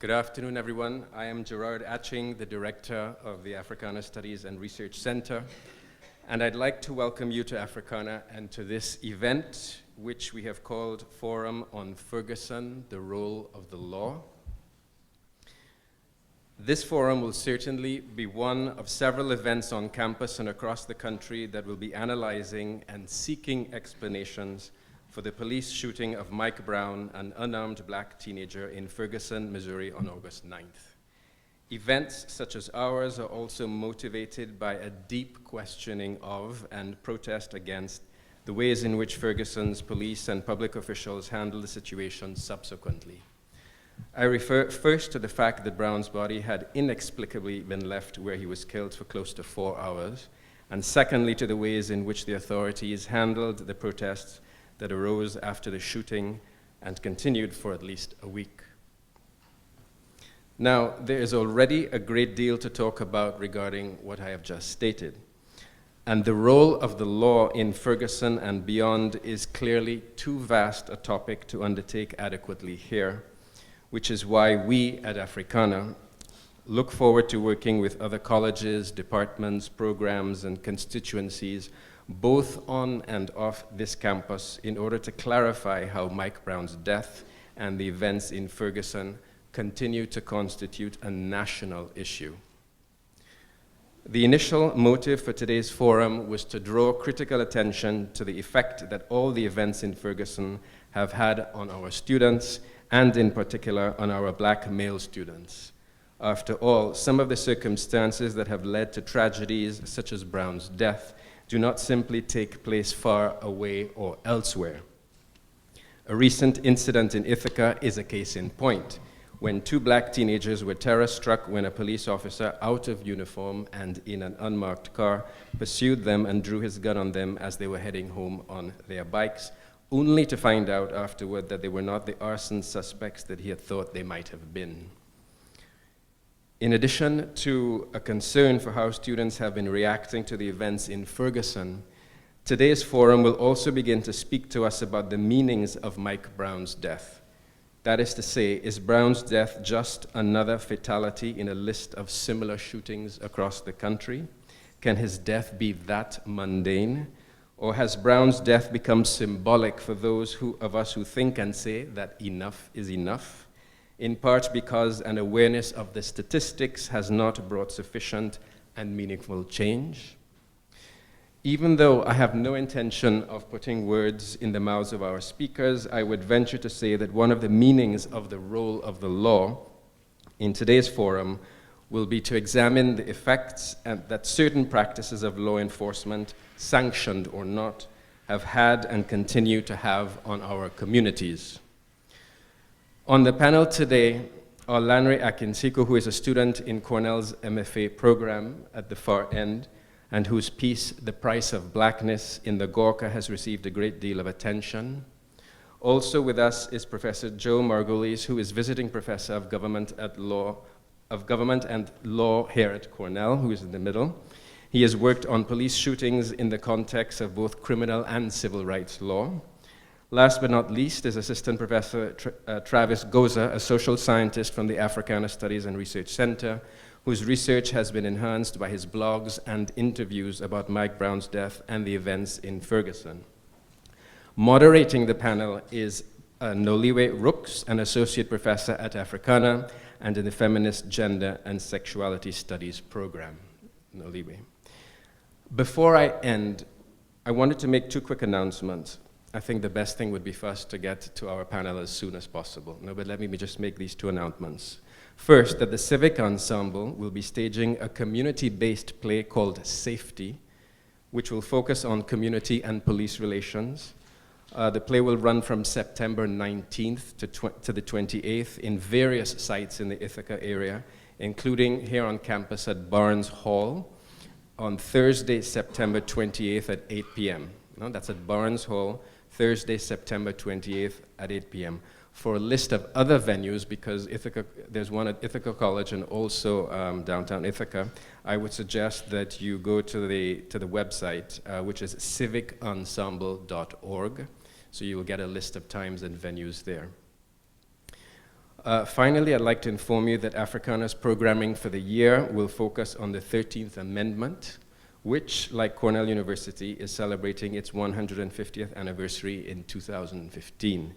Good afternoon, everyone. I am Lanre Akinsiku, the Director of the Africana Studies and Research Center, and I'd like to welcome you to Africana and to this event, which we have called Forum on Ferguson, the Role of the Law. This forum will certainly be one of several events on campus and across the country that will be analyzing and seeking explanations for the police shooting of Mike Brown, an unarmed black teenager in Ferguson, Missouri on August 9th. Events such as ours are also motivated by a deep questioning of and protest against the ways in which Ferguson's police and public officials handled the situation subsequently. I refer first to the fact that Brown's body had inexplicably been left where he was killed for close to 4 hours, and secondly to the ways in which the authorities handled the protests that arose after the shooting and continued for at least a week. Now, there is already a great deal to talk about regarding what I have just stated, and the role of the law in Ferguson and beyond is clearly too vast a topic to undertake adequately here, which is why we at Africana look forward to working with other colleges, departments, programs, and constituencies both on and off this campus in order to clarify how Mike Brown's death and the events in Ferguson continue to constitute a national issue. The initial motive for today's forum was to draw critical attention to the effect that all the events in Ferguson have had on our students, and in particular on our black male students. After all, some of the circumstances that have led to tragedies such as Brown's death do not simply take place far away or elsewhere. A recent incident in Ithaca is a case in point, when 2 black teenagers were terror-struck when a police officer out of uniform and in an unmarked car pursued them and drew his gun on them as they were heading home on their bikes, only to find out afterward that they were not the arson suspects that he had thought they might have been. In addition to a concern for how students have been reacting to the events in Ferguson, today's forum will also begin to speak to us about the meanings of Mike Brown's death. That is to say, is Brown's death just another fatality in a list of similar shootings across the country? Can his death be that mundane? Or has Brown's death become symbolic for those of us who think and say that enough is enough? In part because an awareness of the statistics has not brought sufficient and meaningful change. Even though I have no intention of putting words in the mouths of our speakers, I would venture to say that one of the meanings of the role of the law in today's forum will be to examine the effects that certain practices of law enforcement, sanctioned or not, have had and continue to have on our communities. On the panel today are Lanre Akinsiku, who is a student in Cornell's MFA program at the far end, and whose piece, The Price of Blackness, in the Gawker has received a great deal of attention. Also with us is Professor Joe Margulies, who is visiting professor of government and law here at Cornell, who is in the middle. He has worked on police shootings in the context of both criminal and civil rights law. Last but not least is Assistant Professor Travis Gosa, a social scientist from the Africana Studies and Research Center, whose research has been enhanced by his blogs and interviews about Mike Brown's death and the events in Ferguson. Moderating the panel is Noliwe Rooks, an Associate Professor at Africana and in the Feminist Gender and Sexuality Studies program. Noliwe. Before I end, I wanted to make 2 quick announcements. I think the best thing would be for us to get to our panel as soon as possible. No, but let me just make these 2 announcements. First, that the Civic Ensemble will be staging a community-based play called Safety, which will focus on community and police relations. The play will run from September 19th to the 28th in various sites in the Ithaca area, including here on campus at Barnes Hall on Thursday, September 28th at 8 p.m. No, that's at Barnes Hall, Thursday, September 28th at 8 p.m. For a list of other venues, because Ithaca, there's one at Ithaca College and also downtown Ithaca, I would suggest that you go to the website, which is civicensemble.org. So you will get a list of times and venues there. Finally, I'd like to inform you that Africana's programming for the year will focus on the 13th Amendment, which, like Cornell University, is celebrating its 150th anniversary in 2015.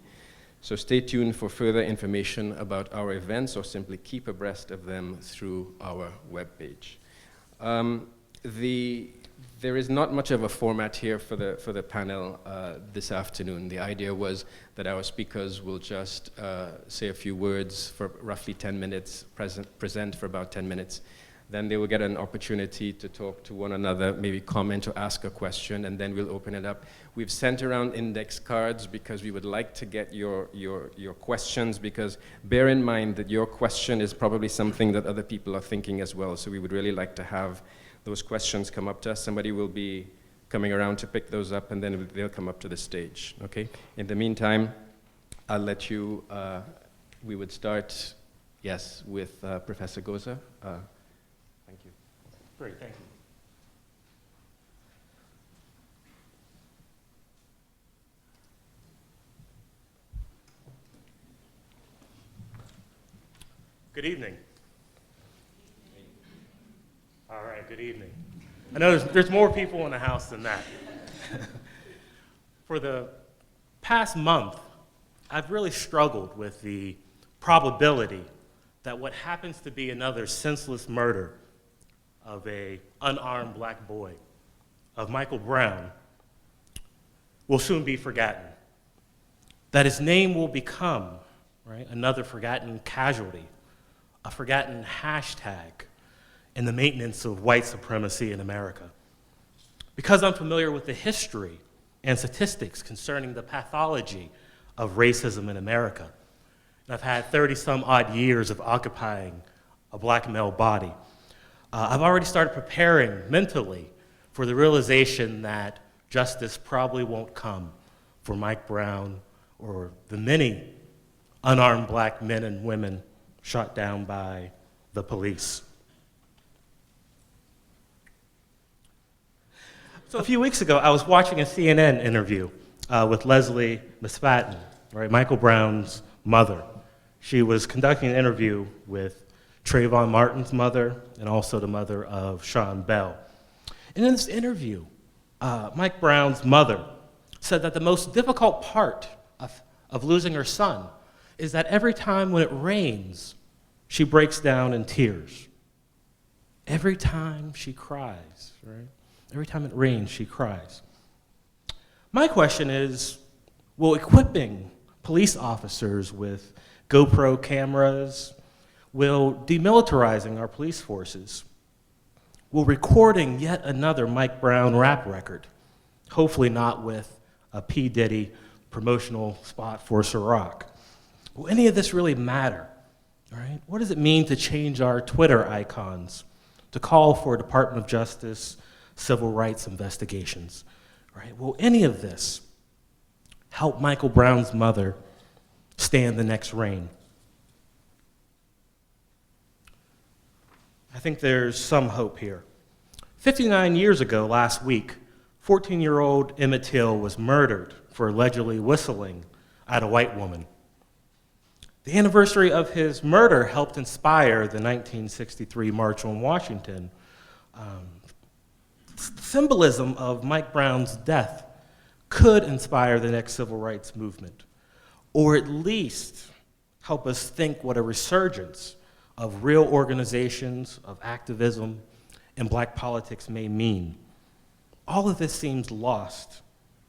So stay tuned for further information about our events, or simply keep abreast of them through our webpage. There is not much of a format here for the panel this afternoon. The idea was that our speakers will just say a few words for roughly 10 minutes, present for about 10 minutes. Then they will get an opportunity to talk to one another, maybe comment or ask a question, and then we'll open it up. We've sent around index cards because we would like to get your questions, because bear in mind that your question is probably something that other people are thinking as well, so we would really like to have those questions come up to us. Somebody will be coming around to pick those up, and then they'll come up to the stage, okay? In the meantime, I'll let you, we would start, yes, with Professor Gosa. Thank you. Great, thank you. Good evening. All right, good evening. I know there's more people in the house than that. For the past month, I've really struggled with the probability that what happens to be another senseless murder of an unarmed black boy, of Michael Brown, will soon be forgotten. That his name will become, right, another forgotten casualty, a forgotten hashtag in the maintenance of white supremacy in America. Because I'm familiar with the history and statistics concerning the pathology of racism in America, and I've had 30-some odd years of occupying a black male body, I've already started preparing mentally for the realization that justice probably won't come for Mike Brown or the many unarmed black men and women shot down by the police. So a few weeks ago, I was watching a CNN interview with Leslie Mispatin, right, Michael Brown's mother. She was conducting an interview with Trayvon Martin's mother and also the mother of Sean Bell. And in this interview, Mike Brown's mother said that the most difficult part of losing her son is that every time when it rains, she breaks down in tears. Every time she cries, right? Every time it rains, she cries. My question is, will equipping police officers with GoPro cameras, will demilitarizing our police forces, will recording yet another Mike Brown rap record, hopefully not with a P. Diddy promotional spot for Ciroc, will any of this really matter? All right? What does it mean to change our Twitter icons, to call for Department of Justice civil rights investigations? Right? Will any of this help Michael Brown's mother stand the next rain? I think there's some hope here. 59 years ago, last week, 14-year-old Emmett Till was murdered for allegedly whistling at a white woman. The anniversary of his murder helped inspire the 1963 March on Washington. Symbolism of Mike Brown's death could inspire the next civil rights movement, or at least help us think what a resurgence of real organizations, of activism, and black politics may mean. All of this seems lost,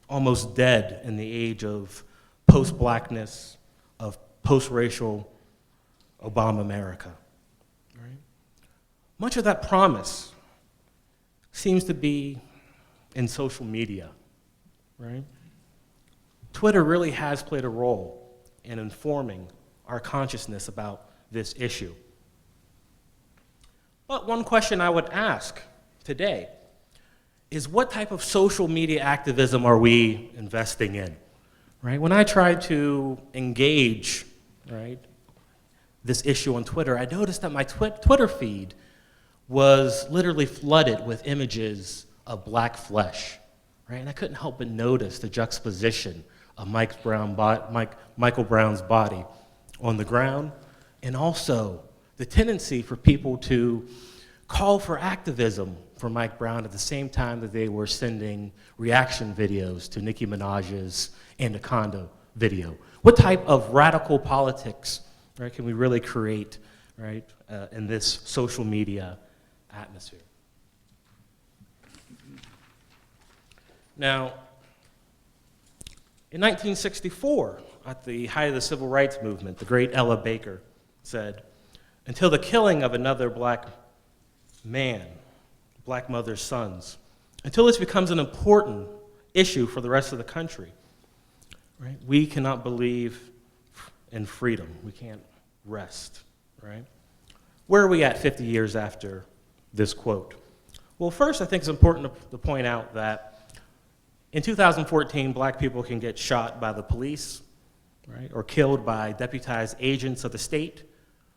almost dead in the age of post-blackness, of post-racial Obama America. Right? Much of that promise seems to be in social media, right? Twitter really has played a role in informing our consciousness about this issue. But one question I would ask today is, what type of social media activism are we investing in? Right? When I tried to engage, right, this issue on Twitter, I noticed that my Twitter feed was literally flooded with images of black flesh, right? And I couldn't help but notice the juxtaposition of Michael Brown's body on the ground and also the tendency for people to call for activism for Mike Brown at the same time that they were sending reaction videos to Nicki Minaj's Anaconda video. What type of radical politics, right, can we really create, right, in this social media atmosphere? Now, in 1964, at the height of the civil rights movement, the great Ella Baker said, "Until the killing of another black man, black mother's sons, until this becomes an important issue for the rest of the country, right, we cannot believe in freedom. We can't rest," right? Where are we at 50 years after this quote? Well, first, I think it's important to point out that in 2014, black people can get shot by the police, right, or killed by deputized agents of the state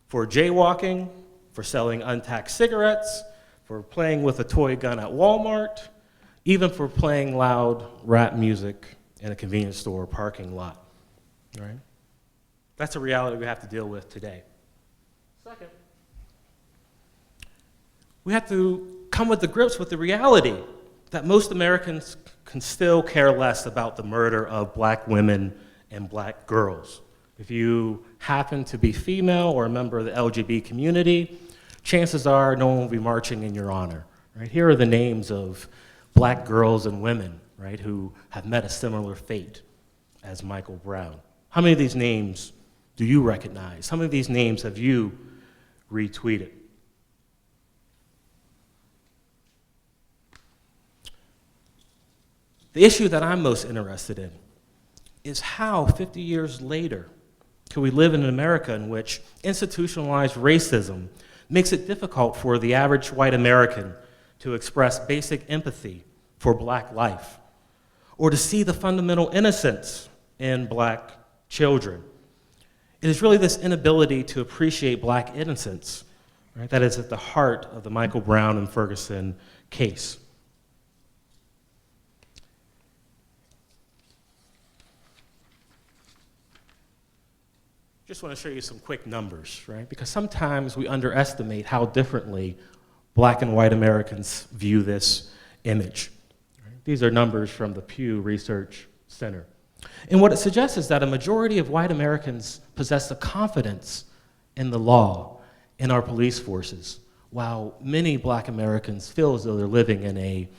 for jaywalking, for selling untaxed cigarettes, for playing with a toy gun at Walmart, even for playing loud rap music in a convenience store parking lot, right? That's a reality we have to deal with today. Second, we have to come with the grips with the reality that most Americans can still care less about the murder of black women and black girls. If you happen to be female or a member of the LGBT community, chances are no one will be marching in your honor, right? Here are the names of black girls and women, right, who have met a similar fate as Michael Brown. How many of these names do you recognize? How many of these names have you retweeted? The issue that I'm most interested in is how 50 years later can we live in an America in which institutionalized racism makes it difficult for the average white American to express basic empathy for black life, or to see the fundamental innocence in black children. It is really this inability to appreciate black innocence, right, that is at the heart of the Michael Brown and Ferguson case. Just want to show you some quick numbers, right? Because sometimes we underestimate how differently black and white Americans view this image. Right? These are numbers from the Pew Research Center. And what it suggests is that a majority of white Americans possess a confidence in the law, in our police forces, while many black Americans feel as though they're living in a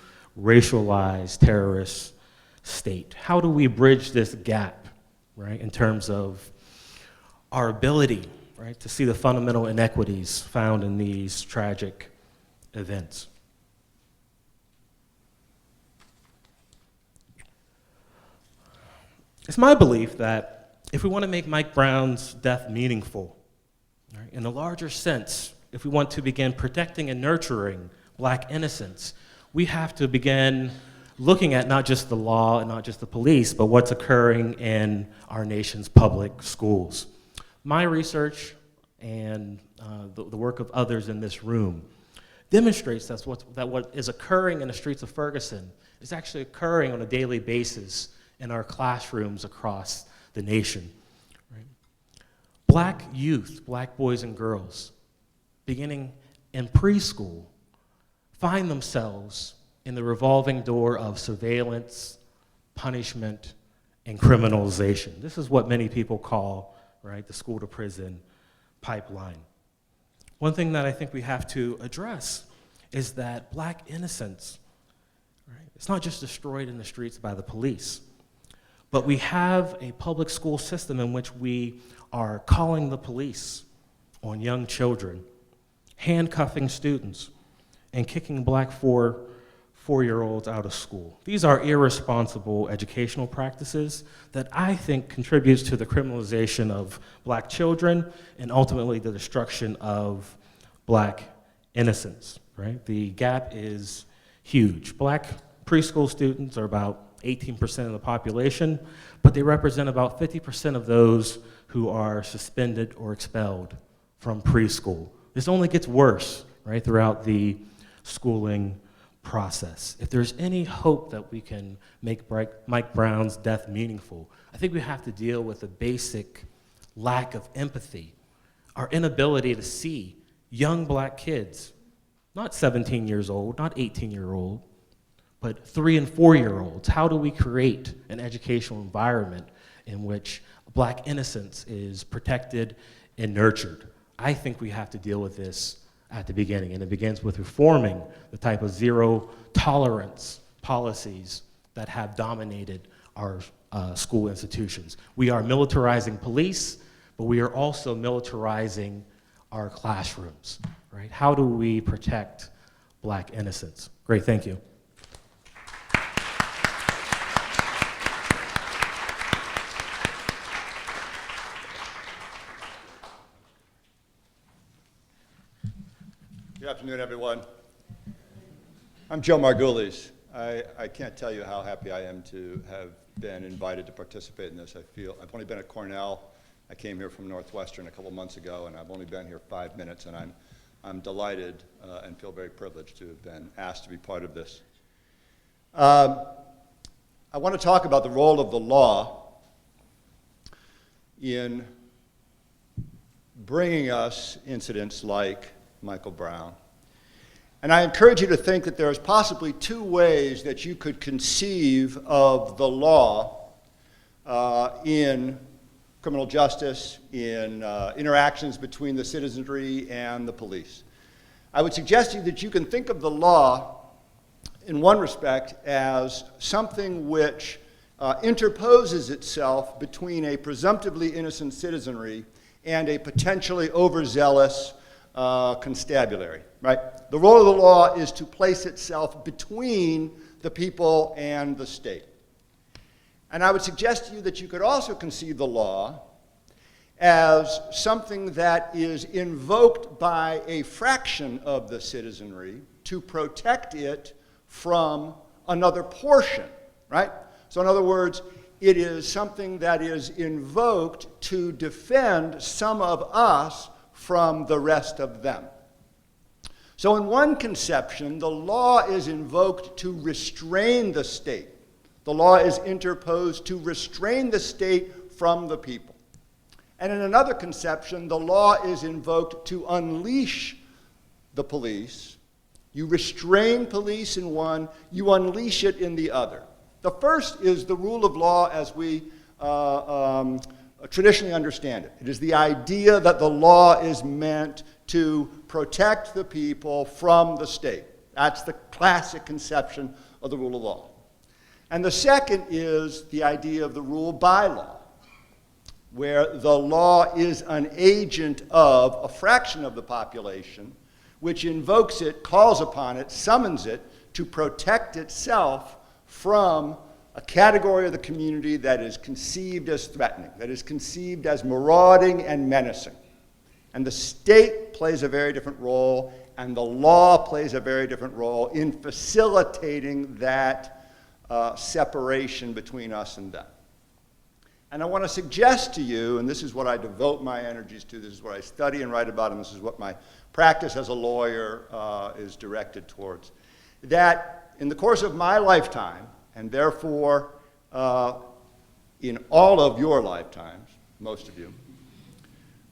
racialized terrorist state. How do we bridge this gap, right, in terms of our ability, right, to see the fundamental inequities found in these tragic events? It's my belief that if we want to make Mike Brown's death meaningful, right, in a larger sense, if we want to begin protecting and nurturing black innocence, we have to begin looking at not just the law and not just the police, but what's occurring in our nation's public schools. My research and the work of others in this room demonstrates that what is occurring in the streets of Ferguson is actually occurring on a daily basis in our classrooms across the nation. Right? Black youth, black boys and girls, beginning in preschool, find themselves in the revolving door of surveillance, punishment, and criminalization. This is what many people call, right, the school to prison pipeline. One thing that I think we have to address is that black innocence, right, it's not just destroyed in the streets by the police, but we have a public school system in which we are calling the police on young children, handcuffing students, and kicking black four-year-olds out of school. These are irresponsible educational practices that I think contributes to the criminalization of black children and ultimately the destruction of black innocence, right? The gap is huge. Black preschool students are about 18% of the population, but they represent about 50% of those who are suspended or expelled from preschool. This only gets worse, right, throughout the schooling process. If there's any hope that we can make Mike Brown's death meaningful, I think we have to deal with the basic lack of empathy our inability to see young black kids, not 17 years old, not 18-year-old, but 3 and 4-year-olds. How do we create an educational environment in which black innocence is protected and nurtured? I think we have to deal with this at the beginning, and it begins with reforming the type of zero tolerance policies that have dominated our school institutions. We are militarizing police, but we are also militarizing our classrooms, right? How do we protect black innocence? Great, thank you. Good afternoon, everyone. I'm Joe Margulies. I can't tell you how happy I am to have been invited to participate in this. I've only been at Cornell. I came here from Northwestern a couple months ago, and I've only been here 5 minutes, and I'm delighted and feel very privileged to have been asked to be part of this. I want to talk about the role of the law in bringing us incidents like Michael Brown. And I encourage you to think that there's possibly 2 ways that you could conceive of the law in criminal justice, in interactions between the citizenry and the police. I would suggest to you that you can think of the law in one respect as something which interposes itself between a presumptively innocent citizenry and a potentially overzealous constabulary, right? The role of the law is to place itself between the people and the state. And I would suggest to you that you could also conceive the law as something that is invoked by a fraction of the citizenry to protect it from another portion, right? So in other words, it is something that is invoked to defend some of us from the rest of them. So in one conception, the law is invoked to restrain the state. The law is interposed to restrain the state from the people. And in another conception, the law is invoked to unleash the police. You restrain police in one, you unleash it in the other. The first is the rule of law as we traditionally understand it. It is the idea that the law is meant to protect the people from the state. That's the classic conception of the rule of law. And the second is the idea of the rule by law, where the law is an agent of a fraction of the population, which invokes it, calls upon it, summons it to protect itself from a category of the community that is conceived as threatening, that is conceived as marauding and menacing. And the state plays a very different role, and the law plays a very different role in facilitating that separation between us and them. And I want to suggest to you, and this is what I devote my energies to, this is what I study and write about, and this is what my practice as a lawyer is directed towards, that in the course of my lifetime, and therefore in all of your lifetimes, most of you,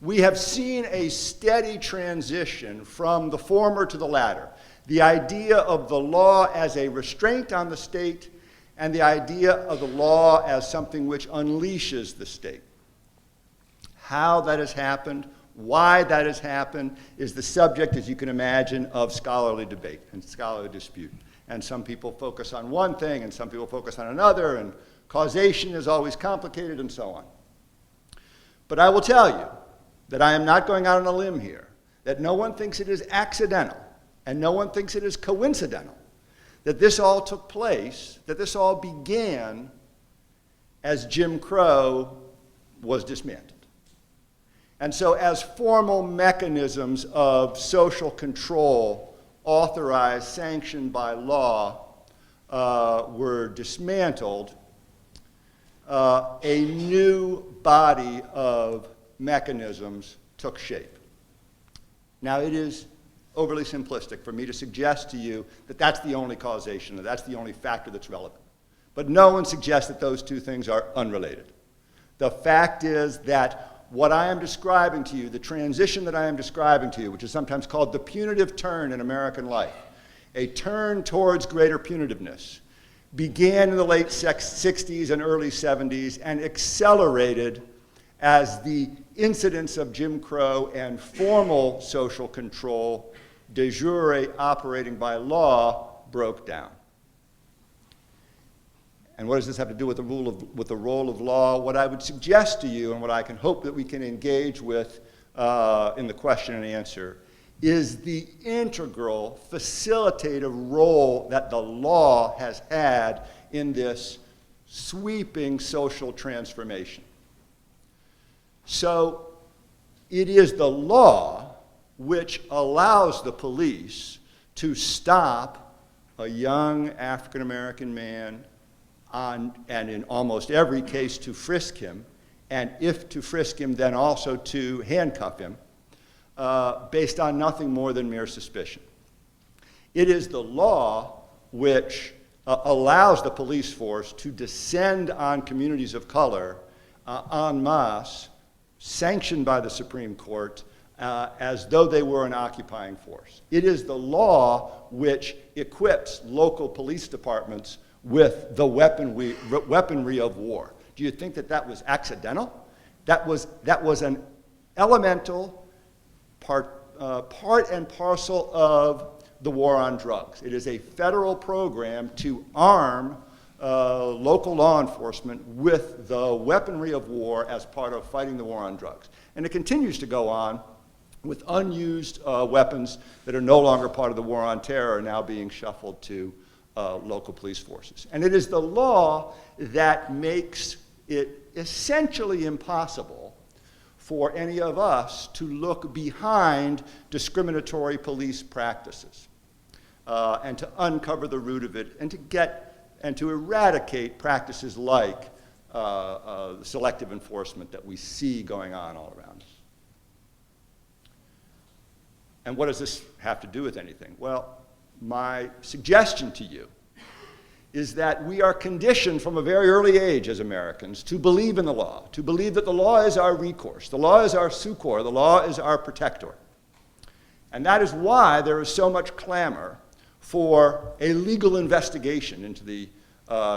we have seen a steady transition from the former to the latter. The idea of the law as a restraint on the state, and the idea of the law as something which unleashes the state. How that has happened, why that has happened, is the subject, as you can imagine, of scholarly debate and scholarly dispute. And some people focus on one thing, and some people focus on another, and causation is always complicated, and so on. But I will tell you that I am not going out on a limb here, that no one thinks it is accidental, and no one thinks it is coincidental, that this all took place, that this all began as Jim Crow was dismantled. And so as formal mechanisms of social control authorized, sanctioned by law, were dismantled, a new body of mechanisms took shape. Now it is overly simplistic for me to suggest to you that that's the only causation, that that's the only factor that's relevant. But no one suggests that those two things are unrelated. The fact is that what I am describing to you, the transition that I am describing to you, which is sometimes called the punitive turn in American life, a turn towards greater punitiveness, began in the late 60s and early 70s and accelerated as the incidence of Jim Crow and formal social control, de jure operating by law, broke down. And what does this have to do with the role of law? What I would suggest to you, and what I can hope that we can engage with in the question and answer, is the integral facilitative role that the law has had in this sweeping social transformation. So it is the law which allows the police to stop a young African American man and in almost every case to frisk him, and if to frisk him, then also to handcuff him, based on nothing more than mere suspicion. It is the law which allows the police force to descend on communities of color en masse, sanctioned by the Supreme Court, as though they were an occupying force. It is the law which equips local police departments with the weaponry of war. Do you think that that was accidental? That was an elemental part and parcel of the war on drugs. It is a federal program to arm local law enforcement with the weaponry of war as part of fighting the war on drugs. And it continues to go on with unused weapons that are no longer part of the war on terror, now being shuffled to local police forces. And it is the law that makes it essentially impossible for any of us to look behind discriminatory police practices and to uncover the root of it and to eradicate practices like selective enforcement that we see going on all around us. And what does this have to do with anything? Well, my suggestion to you is that we are conditioned from a very early age as Americans to believe in the law, to believe that the law is our recourse, the law is our succor, the law is our protector. And that is why there is so much clamor for a legal investigation into the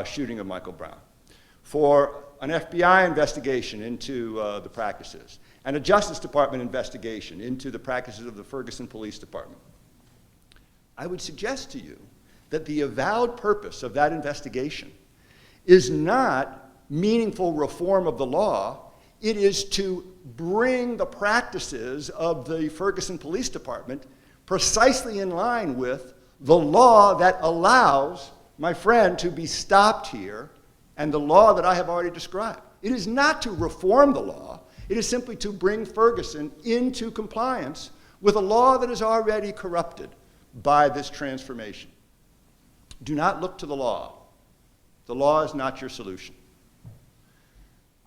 shooting of Michael Brown, for an FBI investigation into the practices, and a Justice Department investigation into the practices of the Ferguson Police Department. I would suggest to you that the avowed purpose of that investigation is not meaningful reform of the law. It is to bring the practices of the Ferguson Police Department precisely in line with the law that allows my friend to be stopped here and the law that I have already described. It is not to reform the law. It is simply to bring Ferguson into compliance with a law that is already corrupted by this transformation. Do not look to the law. The law is not your solution.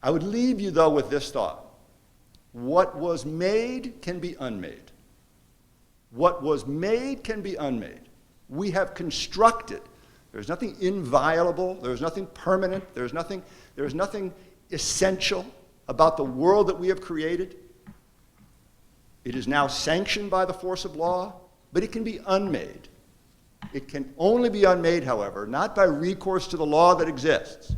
I would leave you, though, with this thought. What was made can be unmade. What was made can be unmade. We have constructed. There's nothing inviolable. There's nothing permanent. There's nothing essential about the world that we have created. It is now sanctioned by the force of law, but it can be unmade. It can only be unmade, however, not by recourse to the law that exists,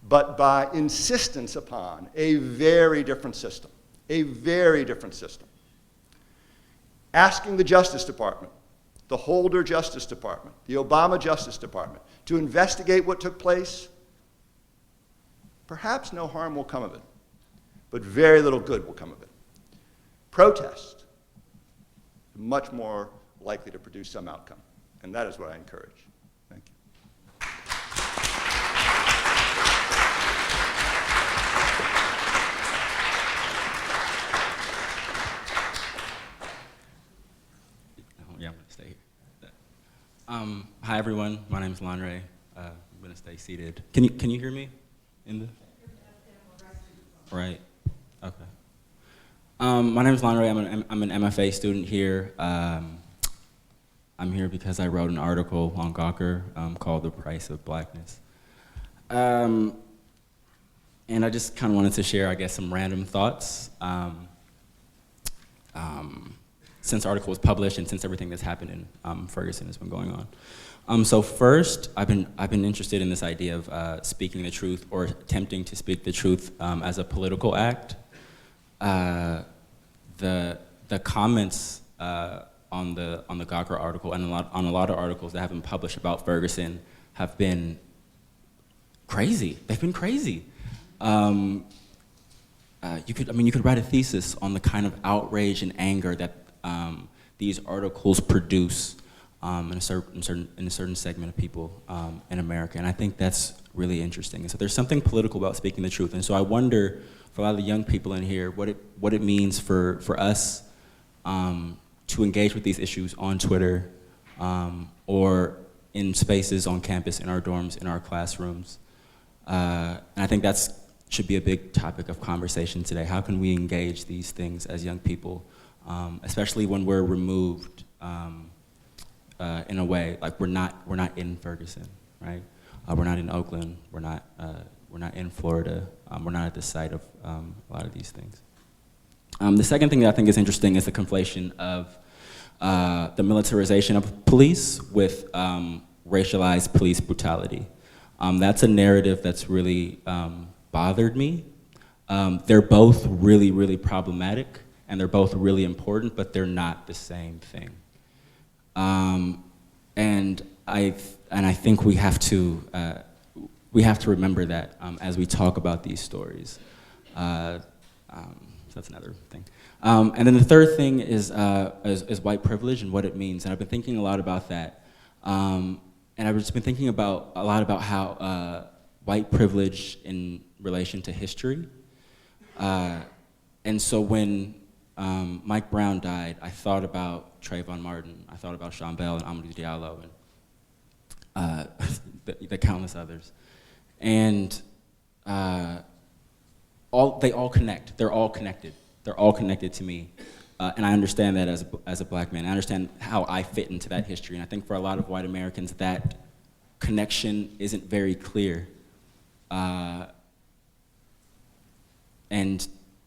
but by insistence upon a very different system, a very different system. Asking the Justice Department, the Holder Justice Department, the Obama Justice Department to investigate what took place, perhaps no harm will come of it, but very little good will come of it. Protest, much more likely to produce some outcome. And that is what I encourage. Thank you. Yeah, I'm going to stay here. Hi, everyone. My name is Lanre. I'm going to stay seated. Can you hear me? Right. Okay. My name is Lanre. I'm an MFA student here. I'm here because I wrote an article on Gawker called The Price of Blackness. And And I just kind of wanted to share, I guess, some random thoughts. Since the article was published and since everything that's happened in Ferguson has been going on. So first, I've been interested in this idea of speaking the truth or attempting to speak the truth as a political act. The comments on the Gawker article and on a lot of articles that have been published about Ferguson have been crazy. They've been crazy. You could write a thesis on the kind of outrage and anger that these articles produce in a certain segment of people in America, and I think that's really interesting. And so there's something political about speaking the truth, and so I wonder for a lot of the young people in here what it means for us to engage with these issues on Twitter or in spaces on campus, in our dorms, in our classrooms, and I think that's should be a big topic of conversation today. How can we engage these things as young people? Especially when we're removed in a way, like we're not in Ferguson, right? We're not in Oakland, we're not in Florida, we're not at the site of a lot of these things. The second thing that I think is interesting is the conflation of the militarization of police with racialized police brutality. That's a narrative that's really bothered me. They're both really, really problematic, and they're both really important, but they're not the same thing. And I think we have to remember that as we talk about these stories. So that's another thing. And then the third thing is white privilege and what it means. And I've been thinking a lot about that. And I've just been thinking a lot about how white privilege in relation to history. And so when Mike Brown died, I thought about Trayvon Martin, I thought about Sean Bell and Amadou Diallo and the countless others. And they all connect, they're all connected. They're all connected to me. And I understand that as a black man. I understand how I fit into that history. And I think for a lot of white Americans, that connection isn't very clear. And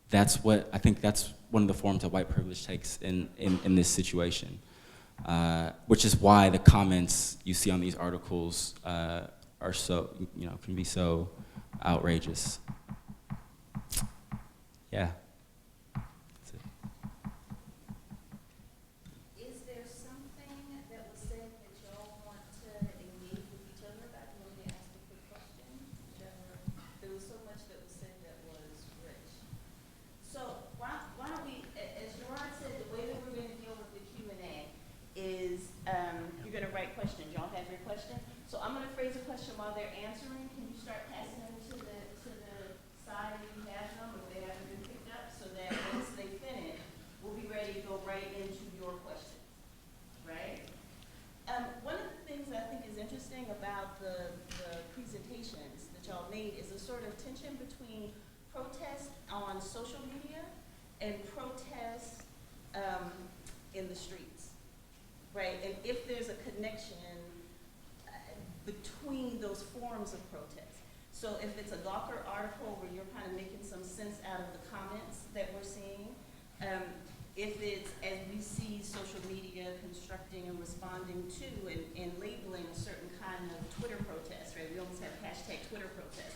that's one of the forms that white privilege takes in this situation, which is why the comments you see on these articles are so, can be so outrageous. Yeah. That's it. Is there something that was said that y'all want to engage with each other about? You want me to ask a quick question? There was so much that was said that was rich. So why don't we, as Gerard said, the way that we're going to deal with the Q&A is you're going to write questions. Y'all have your question. So I'm going to phrase a question while they're answering. Can you start passing them to the side if you have them, if they haven't been picked up, so that once they finish, we'll be ready to go right into your questions, right? One of the things I think is interesting about the presentations that y'all made is a sort of tension between protest on social media and protest in the streets, right? And if there's a connection between those forms of protest. So if it's a Gawker article where you're kind of making some sense out of the comments that we're seeing, if it's, as we see social media constructing and responding to and labeling a certain kind of Twitter protest, right? We almost have hashtag Twitter protest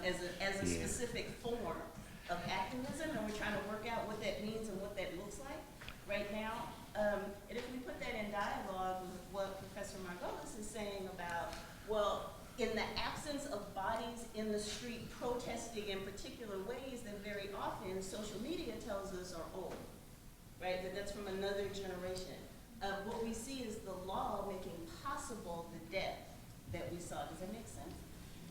as a specific form of activism, and we're trying to work out what that means and what that looks like right now. And if we put that in dialogue with what Professor Margulies is saying about, well, in the absence of bodies in the street protesting in particular ways, then very often social media tells us are old, right? That's from another generation. What we see is the law making possible the death that we saw. Does that make sense?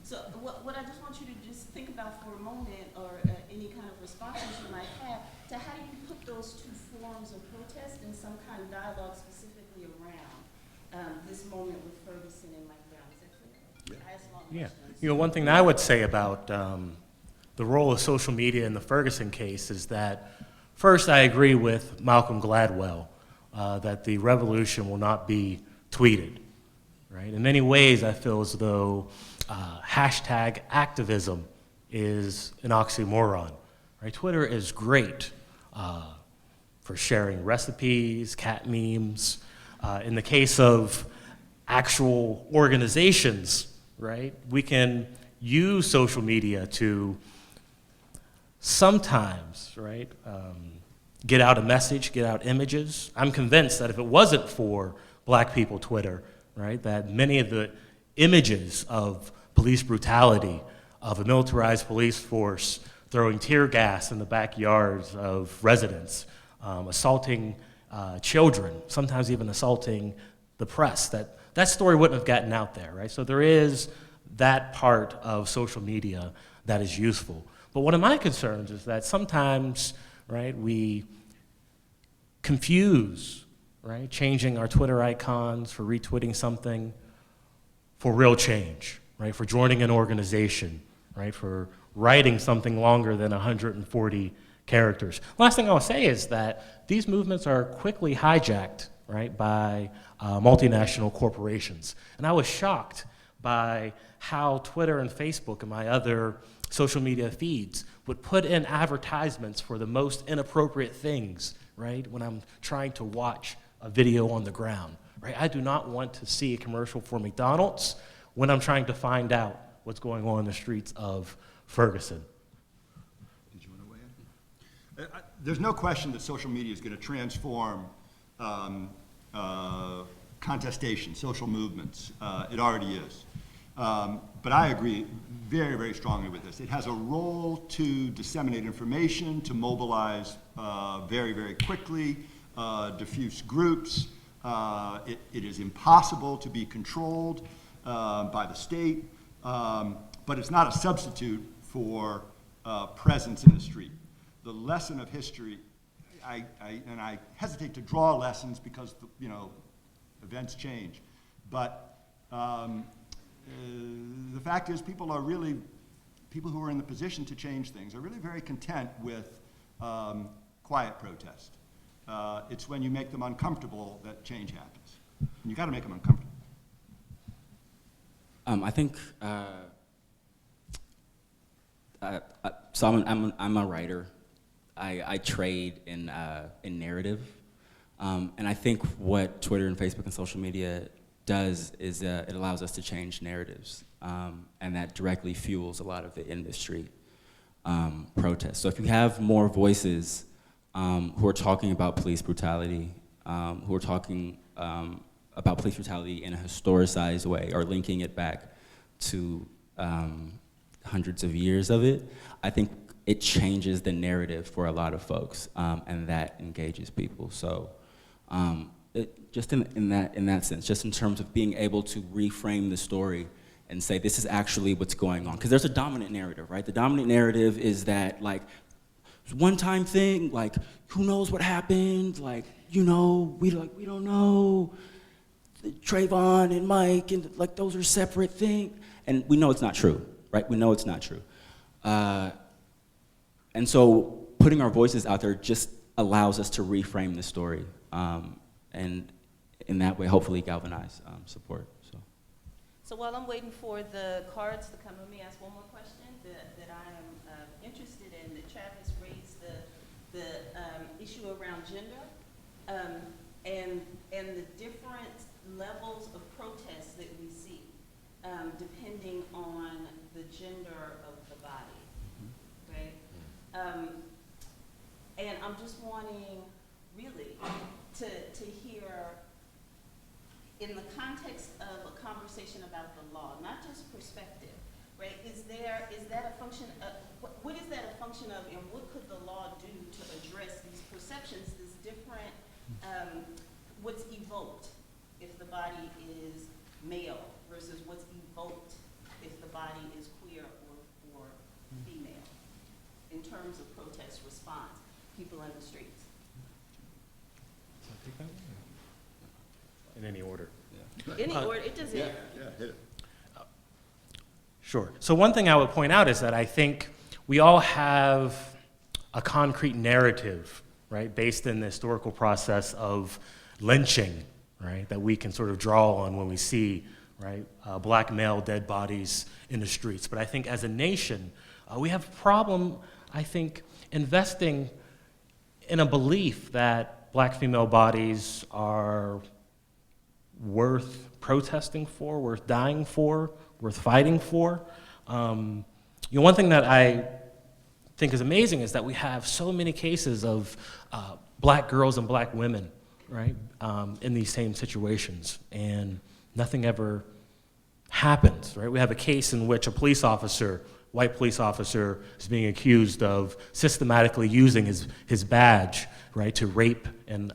So what I just want you to just think about for a moment, or any kind of responses you might have, to how do you put those two forms of protest in some kind of dialogue specifically around this moment with Ferguson and Mike Brown? Is that clear? I asked a lot of questions. One thing that I would say about the role of social media in the Ferguson case is that, first, I agree with Malcolm Gladwell that the revolution will not be tweeted, right? In many ways, I feel as though hashtag activism is an oxymoron, right? Twitter is great for sharing recipes, cat memes. In the case of actual organizations, right, we can use social media to sometimes, right, get out a message, get out images. I'm convinced that if it wasn't for Black people Twitter, right, that many of the images of police brutality, of a militarized police force throwing tear gas in the backyards of residents, assaulting children, sometimes even assaulting the press, that story wouldn't have gotten out there, right? So there is that part of social media that is useful. But one of my concerns is that sometimes, right, we confuse, right, changing our Twitter icons for retweeting something for real change, right, for joining an organization, right, for writing something longer than 140 characters. Last thing I'll say is that these movements are quickly hijacked, right, by multinational corporations. And I was shocked by how Twitter and Facebook and my other social media feeds would put in advertisements for the most inappropriate things, right, when I'm trying to watch a video on the ground, right? I do not want to see a commercial for McDonald's when I'm trying to find out what's going on in the streets of Ferguson. Did you want to weigh in? There's no question that social media is going to transform contestation, social movements. It already is. But I agree very, very strongly with this. It has a role to disseminate information, to mobilize very, very quickly, diffuse groups. It is impossible to be controlled by the state, but it's not a substitute for presence in the street. The lesson of history, and I hesitate to draw lessons because events change, but the fact is people who are in the position to change things are really very content with quiet protest. It's when you make them uncomfortable that change happens. And you got to make them uncomfortable. I think, so I'm a writer. I trade in narrative. And I think what Twitter and Facebook and social media does is it allows us to change narratives. And that directly fuels a lot of the in-the-street protests. So if you have more voices who are talking about police brutality, who are talking about police brutality in a historicized way or linking it back to hundreds of years of it, I think it changes the narrative for a lot of folks, and that engages people. So just in that sense, just in terms of being able to reframe the story and say this is actually what's going on. Because there's a dominant narrative, right? The dominant narrative is that, like, one-time thing, like, who knows what happened? Like, we don't know. Trayvon and Mike, and like those are separate things. And we know it's not true, right? We know it's not true. And so putting our voices out there just allows us to reframe the story. And in that way, hopefully galvanize support. So while I'm waiting for the cards to come, let me ask one more question that I am interested in. That Travis raised the issue around gender and the different levels of protests that we see depending on the gender of the body, right? And I'm just wanting really to hear, in the context of a conversation about the law, not just perspective, right? Is that a function of, what is that a function of, and what could the law do to address these perceptions, this different, what's evoked if the body is male versus what's evoked if the body is queer or female, in terms of protest response, people in the streets? In any order. Any order, it doesn't. Yeah, hit it. Sure. So one thing I would point out is that I think we all have a concrete narrative, right, based in the historical process of lynching, right, that we can sort of draw on when we see, right, black male dead bodies in the streets. But I think as a nation, We have a problem, I think, investing in a belief that black female bodies are worth protesting for, worth dying for, worth fighting for. One thing that I think is amazing is that we have so many cases of black girls and black women, right, in these same situations, and nothing ever happens, right? We have a case in which a police officer, white police officer, is being accused of systematically using his badge, right, to rape and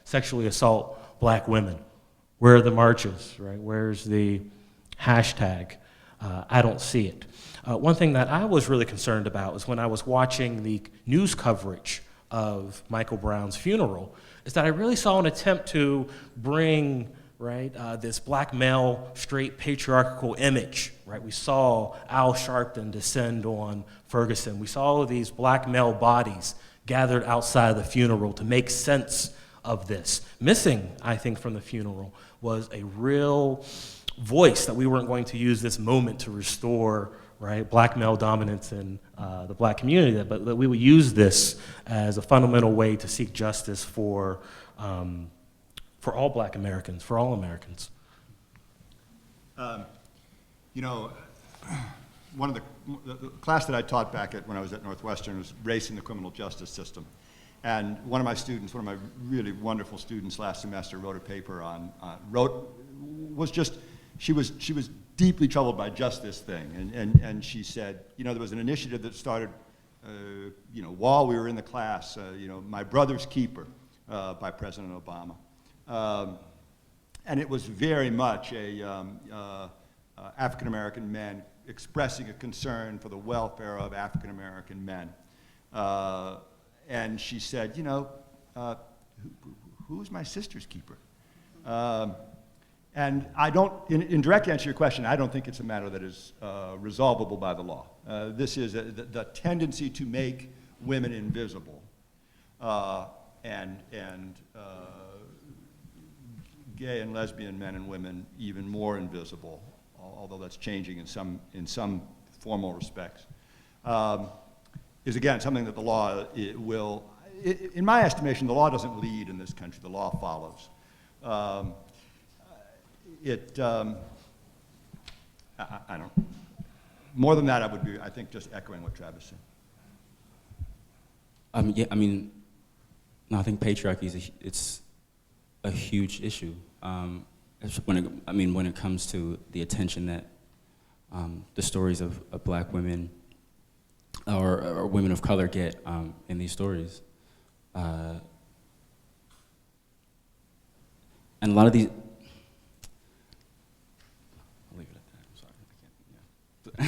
sexually assault black women. Where are the marches, right? Where's the hashtag? I don't see it. One thing that I was really concerned about was when I was watching the news coverage of Michael Brown's funeral, is that I really saw an attempt to bring, right, this black male, straight patriarchal image, right? We saw Al Sharpton descend on Ferguson. We saw all of these black male bodies gathered outside of the funeral to make sense of this. Missing, I think, from the funeral was a real voice that we weren't going to use this moment to restore, right, black male dominance in the black community, but that we would use this as a fundamental way to seek justice for all black Americans, for all Americans. One of the class that I taught back when I was at Northwestern was Race in the Criminal Justice System. And one of my students, one of my really wonderful students last semester wrote a paper she was deeply troubled by just this thing. And she said, there was an initiative that started, while we were in the class, My Brother's Keeper by President Obama. And it was very much African-American men expressing a concern for the welfare of African-American men. And she said, who's my sister's keeper? And I don't, in direct answer to your question, I don't think it's a matter that is resolvable by the law. This is the tendency to make women invisible and gay and lesbian men and women even more invisible, although that's changing in some formal respects, is again something that the law in my estimation, the law doesn't lead in this country, the law follows. I don't, more than that I would be, I think, just echoing what Travis said. I think patriarchy it's a huge issue. When it comes to the attention that the stories of black women or women of color get in these stories. And a lot of these, I'll leave it at that, I'm sorry, I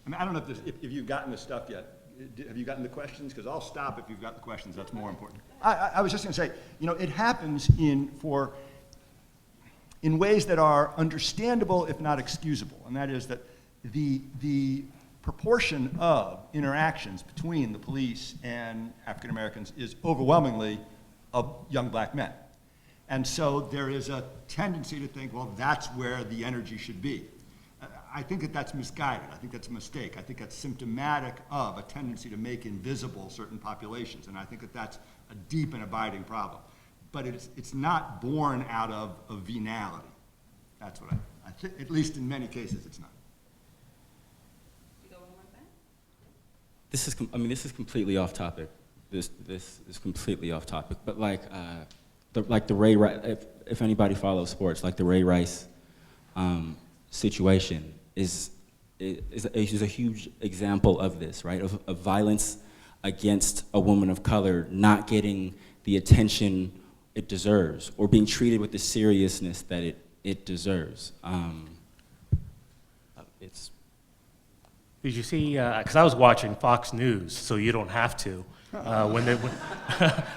can't, I don't know if you've gotten this stuff yet. Have you gotten the questions? Because I'll stop if you've got the questions, that's more important. I was just gonna say, it happens in ways that are understandable if not excusable, and that is that the proportion of interactions between the police and African Americans is overwhelmingly of young black men. And so there is a tendency to think, well, that's where the energy should be. I think that that's misguided. I think that's a mistake. I think that's symptomatic of a tendency to make invisible certain populations, and I think that that's a deep and abiding problem. But it's not born out of venality. That's what I think, at least in many cases, it's not. This is completely off topic. This is completely off topic. But the Ray Rice, if anybody follows sports, like the Ray Rice situation is a huge example of this, right? Of violence against a woman of color not getting the attention it deserves, or being treated with the seriousness that it deserves. Did you see, because I was watching Fox News, so you don't have to,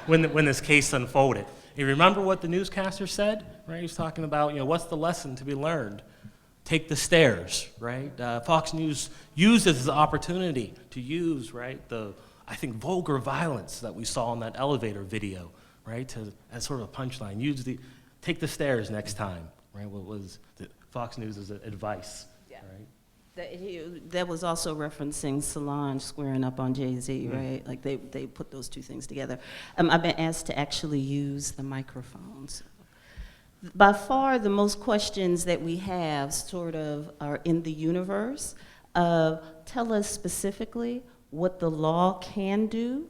when this case unfolded. You remember what the newscaster said, right? He was talking about, what's the lesson to be learned? Take the stairs, right? Fox News used this as an opportunity to use, right, I think, vulgar violence that we saw in that elevator video, right, as sort of a punchline. Take the stairs next time, right? What was Fox News' advice, right? That was also referencing Solange squaring up on Jay-Z, right? Like they put those two things together. I've been asked to actually use the microphones. By far, the most questions that we have sort of are in the universe of tell us specifically what the law can do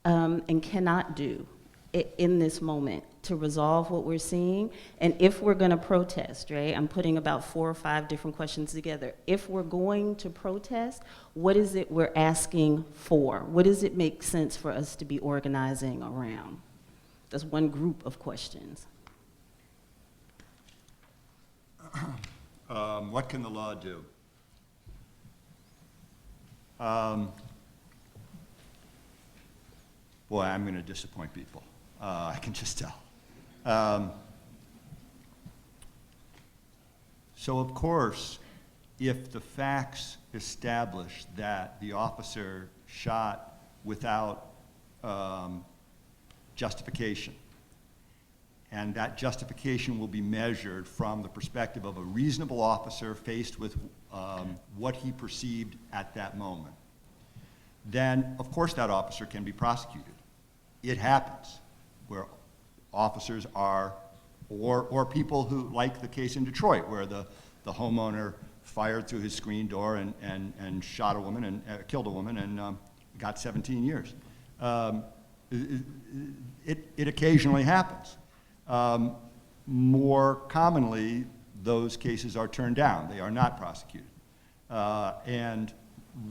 and cannot do in this moment to resolve what we're seeing. And if we're going to protest, right, I'm putting about 4 or 5 different questions together. If we're going to protest, what is it we're asking for? What does it make sense for us to be organizing around? That's one group of questions. What can the law do? Boy, I'm going to disappoint people. I can just tell. So of course, if the facts establish that the officer shot without justification, and that justification will be measured from the perspective of a reasonable officer faced with what he perceived at that moment, then of course that officer can be prosecuted. It happens where officers are, or people who, like the case in Detroit, where the homeowner fired through his screen door and shot a woman and killed a woman and got 17 years. It occasionally happens. More commonly, those cases are turned down. They are not prosecuted. And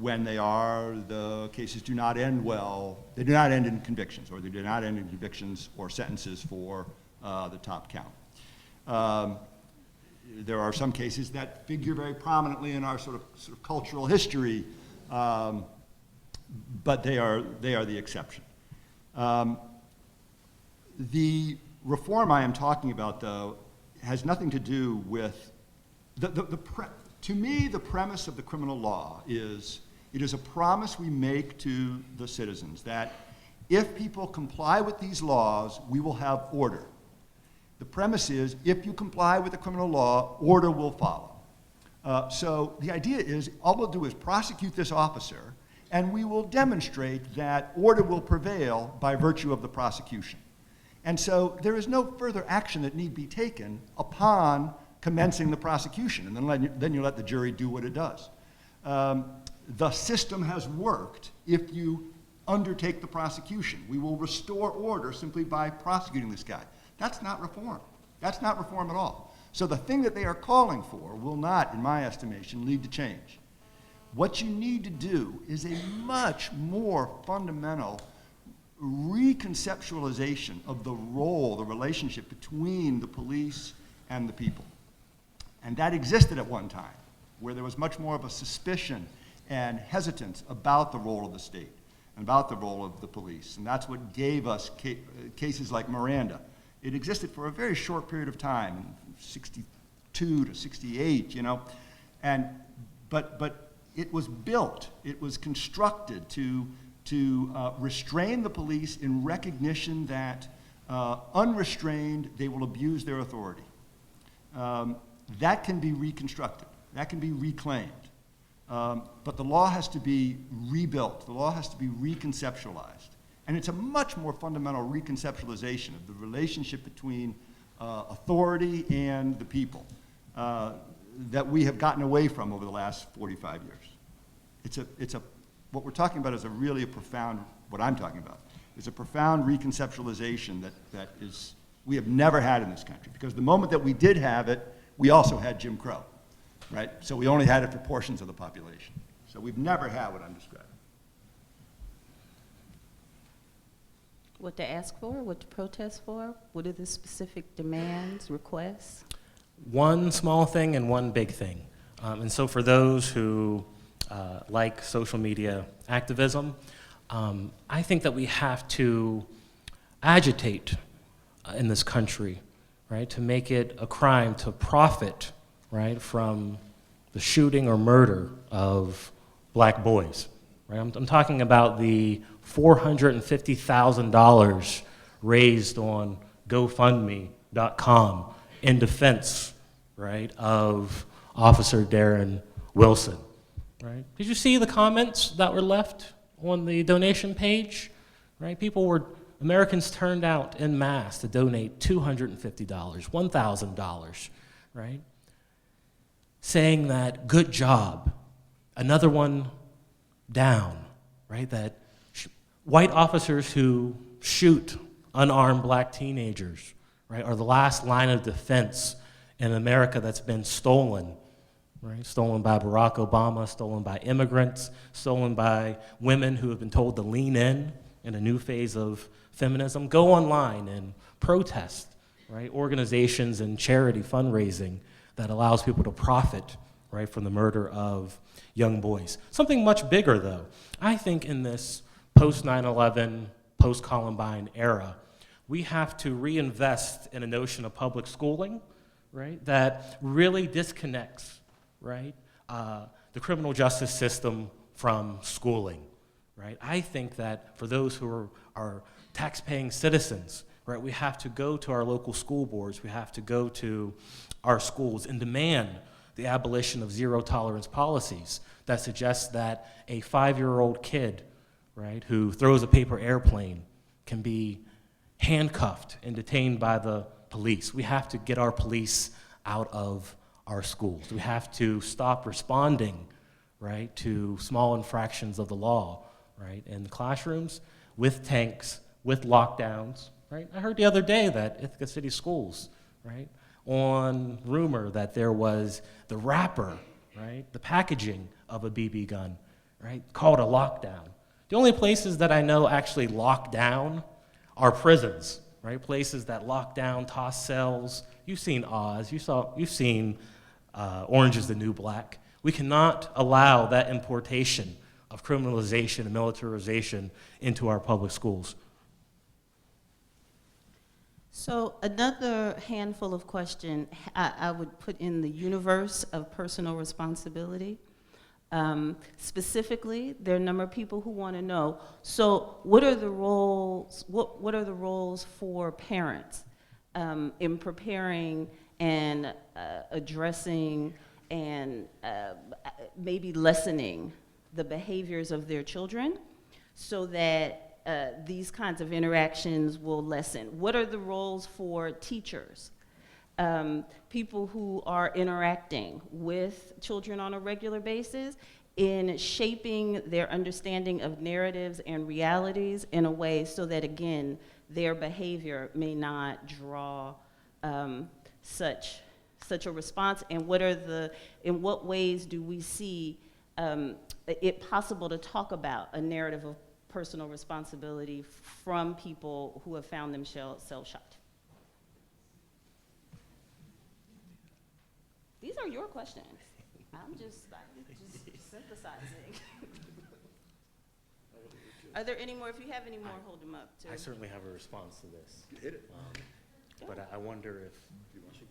when they are, the cases do not end well. They do not end in convictions, or they do not end in convictions or sentences for the top count. There are some cases that figure very prominently in our sort of cultural history, but they are the exception. The reform I am talking about, though, has nothing to do with to me, the premise of the criminal law is it is a promise we make to the citizens that if people comply with these laws, we will have order. The premise is if you comply with the criminal law, order will follow. So the idea is all we'll do is prosecute this officer, and we will demonstrate that order will prevail by virtue of the prosecution. And so there is no further action that need be taken upon commencing the prosecution, and then you let the jury do what it does. The system has worked if you undertake the prosecution. We will restore order simply by prosecuting this guy. That's not reform. That's not reform at all. So the thing that they are calling for will not, in my estimation, lead to change. What you need to do is a much more fundamental reconceptualization of the role, the relationship between the police and the people. And that existed at one time, where there was much more of a suspicion and hesitance about the role of the state and about the role of the police. And that's what gave us cases like Miranda. It existed for a very short period of time, 62 to 68, you know. But it was built, it was constructed to restrain the police in recognition that unrestrained, they will abuse their authority. That can be reconstructed. That can be reclaimed. But the law has to be rebuilt. The law has to be reconceptualized. And it's a much more fundamental reconceptualization of the relationship between authority and the people that we have gotten away from over the last 45 years. What we're talking about is a profound, what I'm talking about, is a profound reconceptualization that we have never had in this country. Because the moment that we did have it, we also had Jim Crow, right? So we only had it for portions of the population. So we've never had what I'm describing. What to ask for, what to protest for? What are the specific demands, requests? One small thing and one big thing. And so for those who like social media activism, I think that we have to agitate in this country, right, to make it a crime to profit, right, from the shooting or murder of black boys. Right? I'm talking about the $450,000 raised on GoFundMe.com in defense, right, of Officer Darren Wilson, right? Did you see the comments that were left on the donation page, right? Americans turned out en masse to donate $250, $1,000, right? Saying that, good job, another one down, right? That white officers who shoot unarmed black teenagers, right, are the last line of defense in America that's been stolen, right? Stolen by Barack Obama, stolen by immigrants, stolen by women who have been told to lean in a new phase of feminism. Go online and protest, right? Organizations and charity fundraising that allows people to profit, right, from the murder of young boys. Something much bigger, though. I think in this post-9/11, post-Columbine era, we have to reinvest in a notion of public schooling, right, that really disconnects, right, the criminal justice system from schooling, right? I think that for those who are tax-paying citizens, right, we have to go to our local school boards, we have to go to our schools and demand the abolition of zero-tolerance policies that suggest that a 5-year-old kid, right, who throws a paper airplane can be handcuffed and detained by the police. We have to get our police out of our schools. We have to stop responding, right, to small infractions of the law, right, in classrooms with tanks, with lockdowns, right? I heard the other day that Ithaca City Schools, right, on rumor that there was the wrapper, right, the packaging of a BB gun, right, called a lockdown. The only places that I know actually lock down are prisons, right? Places that lock down, toss cells. You've seen Oz, you've seen Orange is the New Black. We cannot allow that importation of criminalization and militarization into our public schools. So another handful of questions I would put in the universe of personal responsibility. Specifically, there are a number of people who want to know, so what are the roles, what are the roles for parents in preparing and addressing and maybe lessening the behaviors of their children so that these kinds of interactions will lessen? What are the roles for teachers? People who are interacting with children on a regular basis in shaping their understanding of narratives and realities in a way so that, again, their behavior may not draw such a response, and in what ways do we see it possible to talk about a narrative of personal responsibility from people who have found themselves shot? These are your questions. I'm just synthesizing. Are there any more? If you have any more, hold them up, too. I certainly have a response to this. Hit it. But I wonder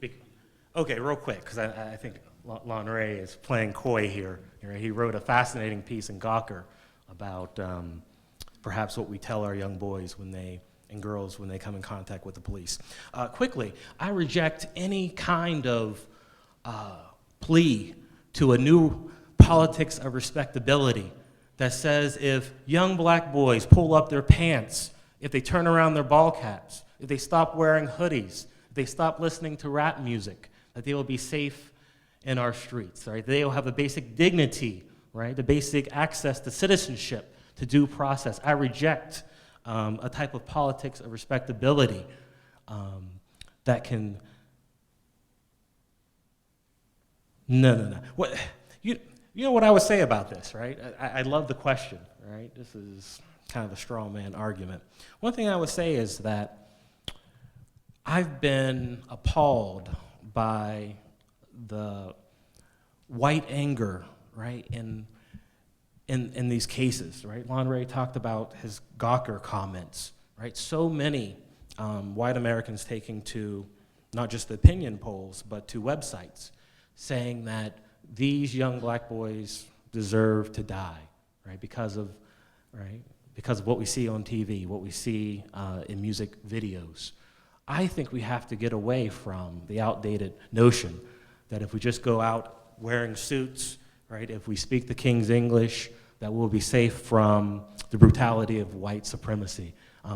if... Okay, real quick, because I think Lanre is playing coy here. He wrote a fascinating piece in Gawker about perhaps what we tell our young boys and girls when they come in contact with the police. Quickly, I reject any kind of plea to a new politics of respectability that says if young black boys pull up their pants, if they turn around their ball caps, if they stop wearing hoodies, if they stop listening to rap music, that they will be safe in our streets, right? They will have the basic dignity, right? The basic access to citizenship, to due process. I reject a type of politics of respectability that can... No. What, you know what I would say about this, right? I love the question, right? This is kind of a straw man argument. One thing I would say is that I've been appalled by the white anger, right, in these cases, right? Lanre talked about his Gawker comments, right? So many white Americans taking to not just the opinion polls, but to websites, saying that these young black boys deserve to die, right? Because of what we see on TV, what we see in music videos. I think we have to get away from the outdated notion that if we just go out wearing suits, right? If we speak the King's English, that we'll be safe from the brutality of white supremacy.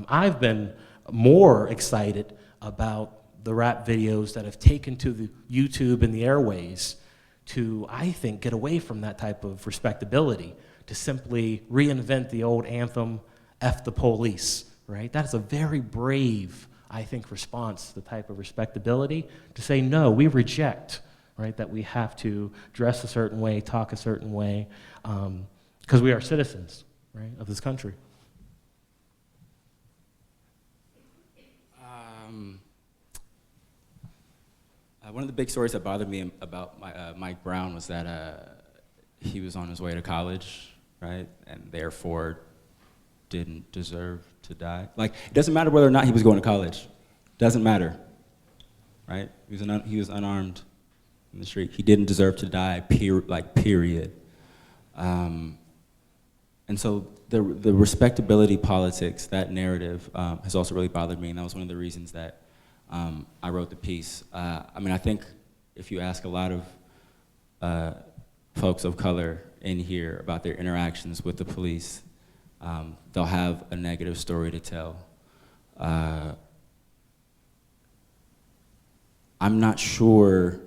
I've been more excited about the rap videos that have taken to the YouTube and the airways to, I think, get away from that type of respectability, to simply reinvent the old anthem, F the police, right? That's a very brave, I think, response to the type of respectability, to say, no, we reject, right, that we have to dress a certain way, talk a certain way, because we are citizens, right, of this country. One of the big stories that bothered me about Mike Brown was that he was on his way to college, right, and therefore didn't deserve to die. Like, it doesn't matter whether or not he was going to college. Doesn't matter, right? He was unarmed in the street. He didn't deserve to die, period. And so the respectability politics, that narrative, has also really bothered me, and that was one of the reasons that I wrote the piece. I mean, I think if you ask a lot of folks of color in here about their interactions with the police, they'll have a negative story to tell. I'm not sure,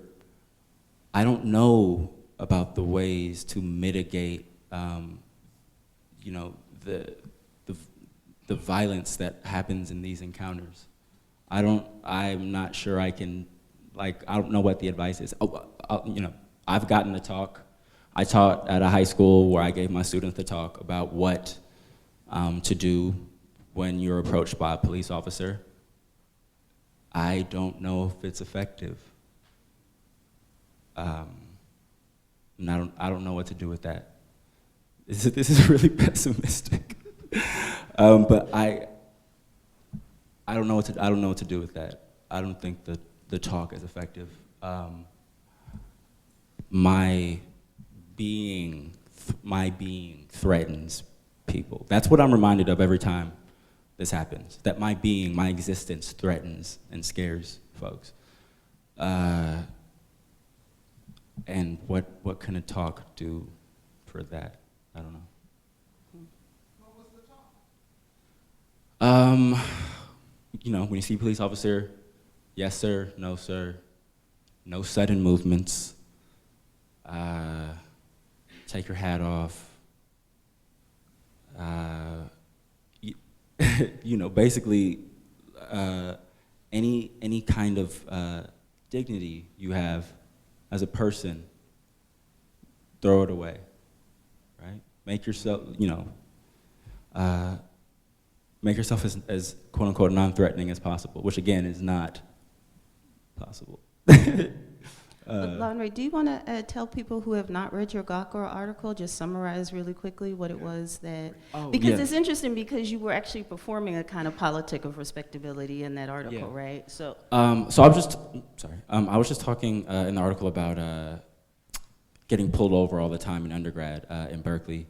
I don't know about the ways to mitigate, you know, the violence that happens in these encounters. I'm not sure I can, like, I don't know what the advice is. You know, I've gotten to talk. I taught at a high school where I gave my students the talk about what to do when you're approached by a police officer. I don't know if it's effective. And I don't know what to do with that. This is really pessimistic. But I don't know what to do with that. I don't think the talk is effective. My being threatens people. That's what I'm reminded of every time this happens. That my being, my existence threatens and scares folks. And what can a talk do for that? I don't know. What was the talk? You know, when you see a police officer, yes sir, no sudden movements, take your hat off, you know, basically any kind of dignity you have as a person, throw it away, right? Make yourself, you know, make yourself as quote unquote non-threatening as possible, which again is not possible. Lanre, do you want to tell people who have not read your Gawker article, just summarize really quickly what it was that, because it's interesting because you were actually performing a kind of politic of respectability in that article, right? So I was just talking in the article about getting pulled over all the time in undergrad in Berkeley,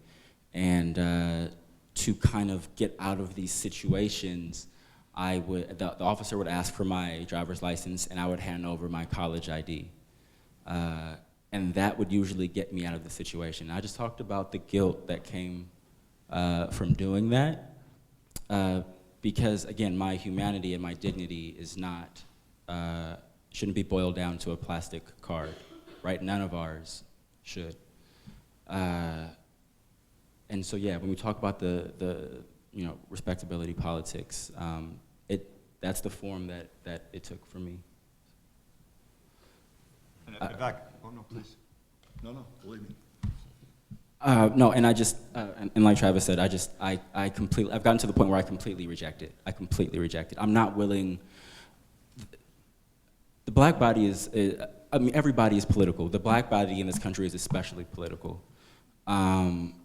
and to kind of get out of these situations, the officer would ask for my driver's license and I would hand over my college ID. And that would usually get me out of the situation. I just talked about the guilt that came from doing that, because again, my humanity and my dignity is not, shouldn't be boiled down to a plastic card, right? None of ours should. And so yeah, when we talk about the you know, respectability politics, that's the form that it took for me. And back. Oh no, please. No, believe me. No, and I just, and like Travis said, I've gotten to the point where I completely reject it. I'm not willing. The black body is, I mean, everybody is political. The black body in this country is especially political. And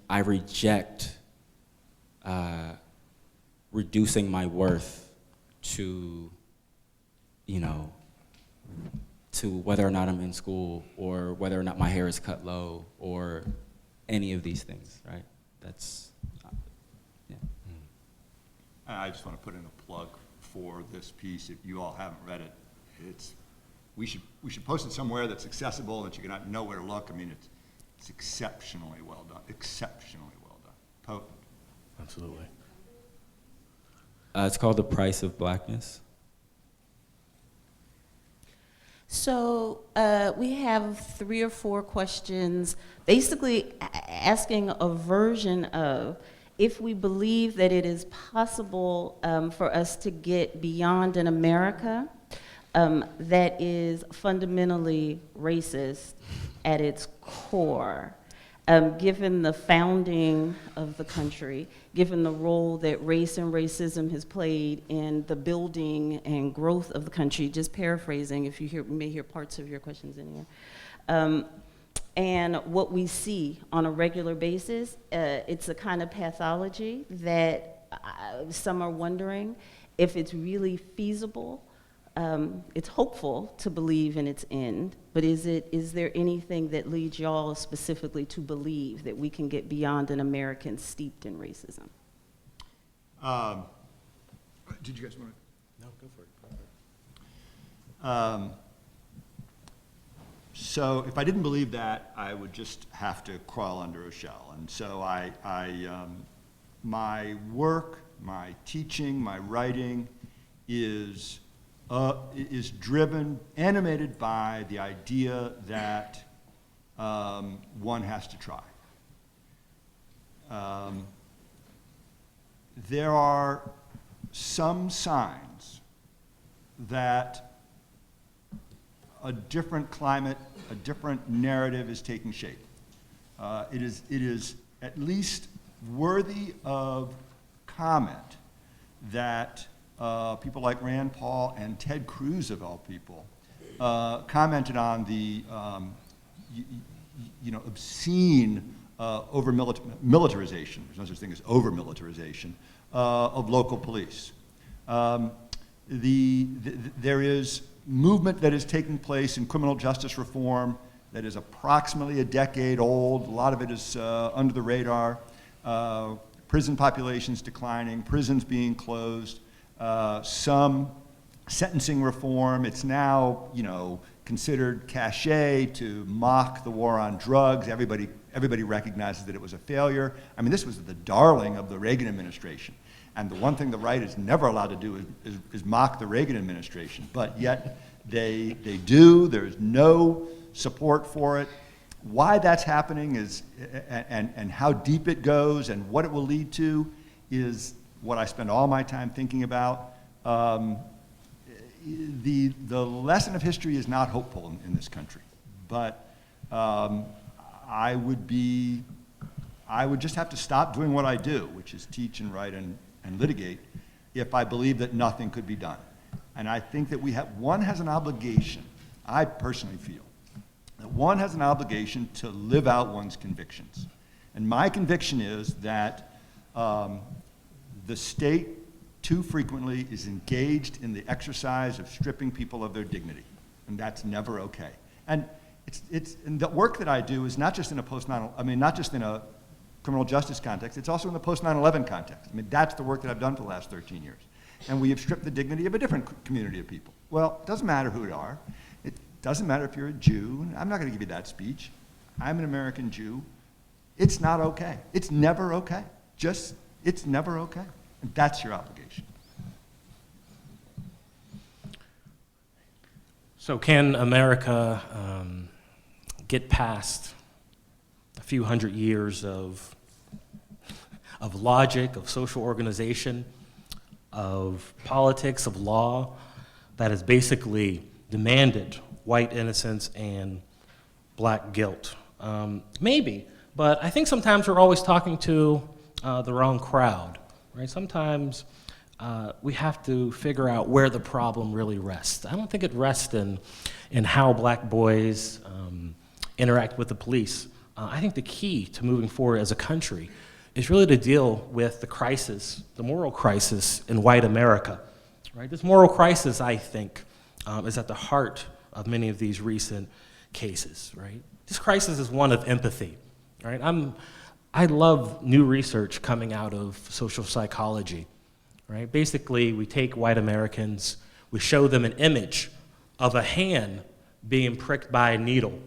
I reject reducing my worth to, you know, to whether or not I'm in school or whether or not my hair is cut low or any of these things, right? That's, yeah. I just want to put in a plug for this piece. If you all haven't read it, it's we should post it somewhere that's accessible, that you can know where to look. I mean, it's exceptionally well done, potent. Absolutely. It's called The Price of Blackness. So we have 3 or 4 questions, basically asking a version of, if we believe that it is possible for us to get beyond an America that is fundamentally racist at its core, given the founding of the country, given the role that race and racism has played in the building and growth of the country, just paraphrasing, if you may hear parts of your questions in here. And what we see on a regular basis, it's a kind of pathology that some are wondering if it's really feasible. It's hopeful to believe in its end, but is there anything that leads y'all specifically to believe that we can get beyond an American steeped in racism? Did you guys want to? No, go for it. So if I didn't believe that, I would just have to crawl under a shell. And so my work, my teaching, my writing is driven, animated by the idea that one has to try. There are some signs that a different climate, a different narrative is taking shape. It is at least worthy of comment that people like Rand Paul and Ted Cruz, of all people, commented on the obscene over-militarization, there's no such thing as over-militarization, of local police. There is movement that is taking place in criminal justice reform that is approximately a decade old. A lot of it is under the radar. Prison populations declining, prisons being closed, some sentencing reform. It's now, considered cachet to mock the war on drugs. Everybody recognizes that it was a failure. I mean, this was the darling of the Reagan administration. And the one thing the right is never allowed to do is mock the Reagan administration. But yet they do. There's no support for it. Why that's happening is, and how deep it goes and what it will lead to is what I spend all my time thinking about. The lesson of history is not hopeful in this country. But I would just have to stop doing what I do, which is teach and write and litigate, if I believe that nothing could be done. And I think that one has an obligation, I personally feel, that one has an obligation to live out one's convictions. And my conviction is that the state too frequently is engaged in the exercise of stripping people of their dignity, and that's never okay. And and the work that I do is not just in not just in a criminal justice context, it's also in the post-9/11 context. I mean, that's the work that I've done for the last 13 years. And we have stripped the dignity of a different community of people. Well, it doesn't matter who they are. It doesn't matter if you're a Jew. I'm not going to give you that speech. I'm an American Jew. It's not okay. It's never okay. It's never okay. And that's your obligation. So can America get past a few hundred years of logic, of social organization, of politics, of law, that has basically demanded white innocence and black guilt? Maybe, but I think sometimes we're always talking to the wrong crowd, right? Sometimes we have to figure out where the problem really rests. I don't think it rests in how black boys interact with the police. I think the key to moving forward as a country is really to deal with the crisis, the moral crisis in white America, right? This moral crisis, I think, is at the heart of many of these recent cases, right? This crisis is one of empathy, right? I love new research coming out of social psychology, right? Basically, we take white Americans, we show them an image of a hand being pricked by a needle.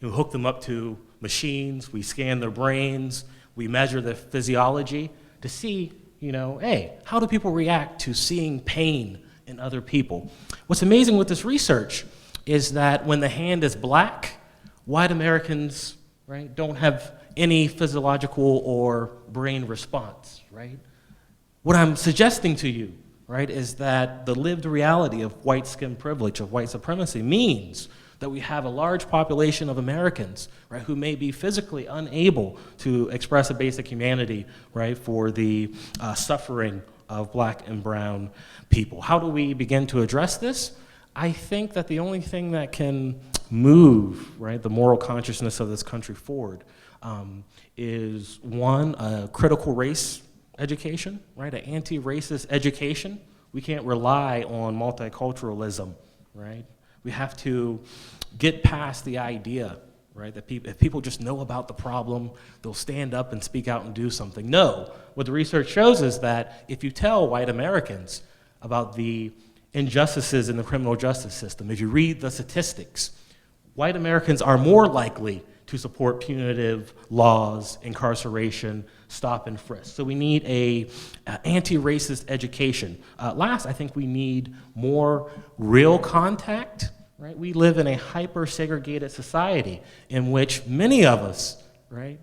We hook them up to machines, we scan their brains, we measure their physiology to see, hey, how do people react to seeing pain in other people? What's amazing with this research is that when the hand is black, white Americans, right, don't have any physiological or brain response, right? What I'm suggesting to you, right, is that the lived reality of white skin privilege, of white supremacy, means that we have a large population of Americans, right, who may be physically unable to express a basic humanity, right, for the suffering of black and brown people. How do we begin to address this? I think that the only thing that can move, right, the moral consciousness of this country forward is, one, a critical race education, right, an anti-racist education. We can't rely on multiculturalism, right? We have to get past the idea, right, that if people just know about the problem, they'll stand up and speak out and do something. No, what the research shows is that if you tell white Americans about the injustices in the criminal justice system, if you read the statistics, white Americans are more likely to support punitive laws, incarceration, stop and frisk. So we need a anti-racist education. Last, I think we need more real contact, right? We live in a hyper-segregated society in which many of us, right,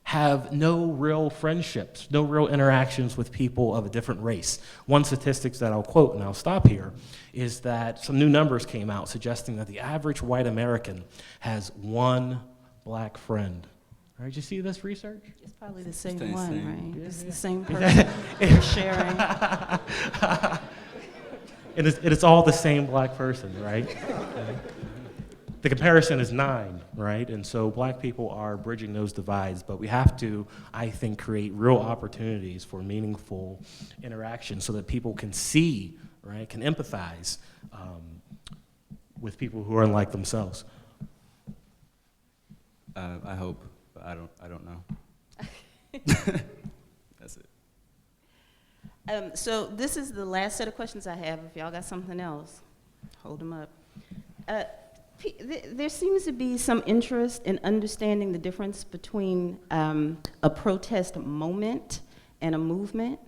have no real friendships, no real interactions with people of a different race. One statistic that I'll quote, and I'll stop here, is that some new numbers came out suggesting that the average white American has one black friend. All right, did you see this research? It's probably the same the one, same. right? Yeah, It's yeah. the same person you're sharing. It's all the same black person, right? Okay. The comparison is 9, right? And so black people are bridging those divides, but we have to, I think, create real opportunities for meaningful interaction so that people can see, right, can empathize with people who are unlike themselves. I hope, but I don't know. That's it. So this is the last set of questions I have. If y'all got something else, hold them up. There seems to be some interest in understanding the difference between a protest moment and a movement.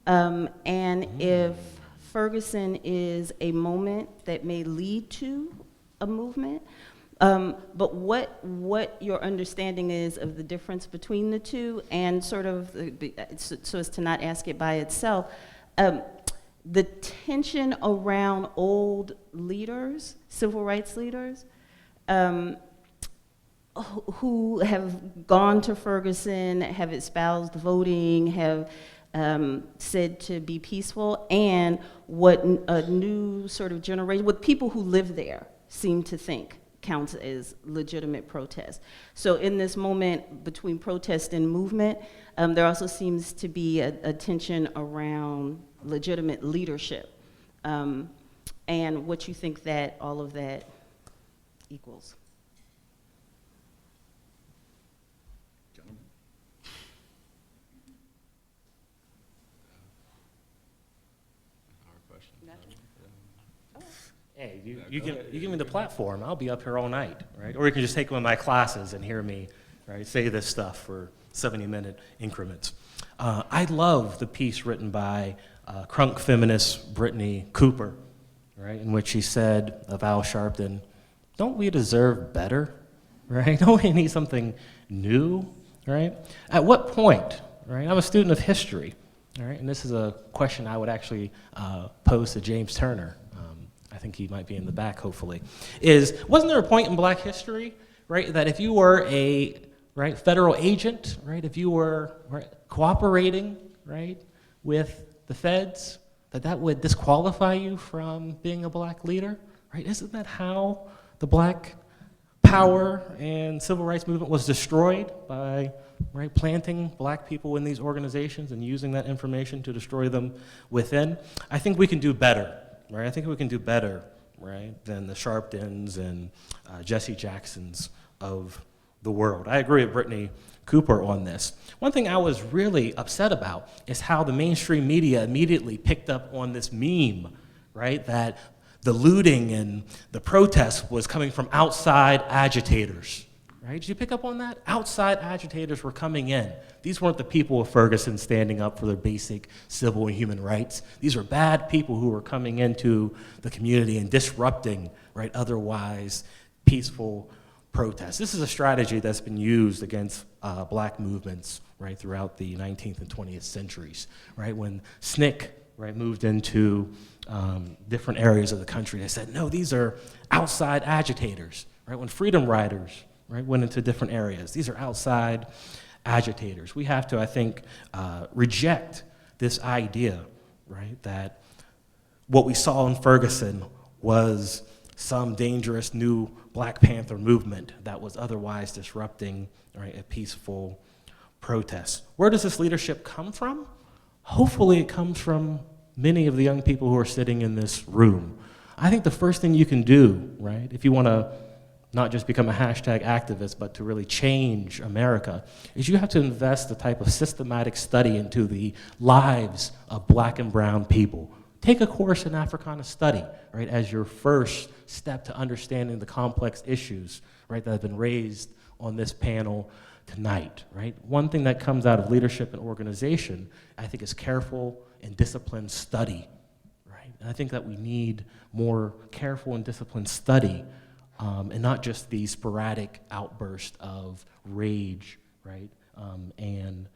And if Ferguson is a moment that may lead to a movement, but what your understanding is of the difference between the two, and sort of, so as to not ask it by itself, the tension around old leaders, civil rights leaders, who have gone to Ferguson, have espoused voting, have said to be peaceful, and what a new sort of generation, what people who live there seem to think counts as legitimate protest. So in this moment between protest and movement, there also seems to be a tension around legitimate leadership, and what you think that all of that equals. Hey, you give me the platform, I'll be up here all night, right? Or you can just take one of my classes and hear me, right, say this stuff for 70-minute increments. I love the piece written by crunk feminist Brittany Cooper, right, in which she said of Al Sharpton, don't we deserve better, right? Don't we need something new, right? At what point, right, I'm a student of history, all right, and this is a question I would actually pose to James Turner. I think he might be in the back, hopefully, wasn't there a point in black history, right, that if you were a federal agent, right, if you were cooperating, right, with the feds, that would disqualify you from being a black leader, right? Isn't that how the black power and civil rights movement was destroyed, by planting black people in these organizations and using that information to destroy them within? I think we can do better. Right, I think we can do better, right, than the Sharptons and Jesse Jacksons of the world. I agree with Brittany Cooper on this. One thing I was really upset about is how the mainstream media immediately picked up on this meme, right, that the looting and the protests was coming from outside agitators, right? Did you pick up on that? Outside agitators were coming in. These weren't the people of Ferguson standing up for their basic civil and human rights. These were bad people who were coming into the community and disrupting, right, otherwise peaceful protests. This is a strategy that's been used against black movements, right, throughout the 19th and 20th centuries, right? When SNCC, right, moved into different areas of the country, they said, no, these are outside agitators, right? When freedom riders, right, went into different areas, these are outside agitators. We have to, I think, reject this idea, right, that what we saw in Ferguson was some dangerous new Black Panther movement that was otherwise disrupting, right, a peaceful protest. Where does this leadership come from? Hopefully it comes from many of the young people who are sitting in this room. I think the first thing you can do, right, if you want to not just become a hashtag activist, but to really change America, is you have to invest the type of systematic study into the lives of Black and brown people. Take a course in Africana Study, right, as your first step to understanding the complex issues, right, that have been raised on this panel tonight, right? One thing that comes out of leadership and organization, I think, is careful and disciplined study, right? And I think that we need more careful and disciplined study, and not just the sporadic outburst of rage, right, and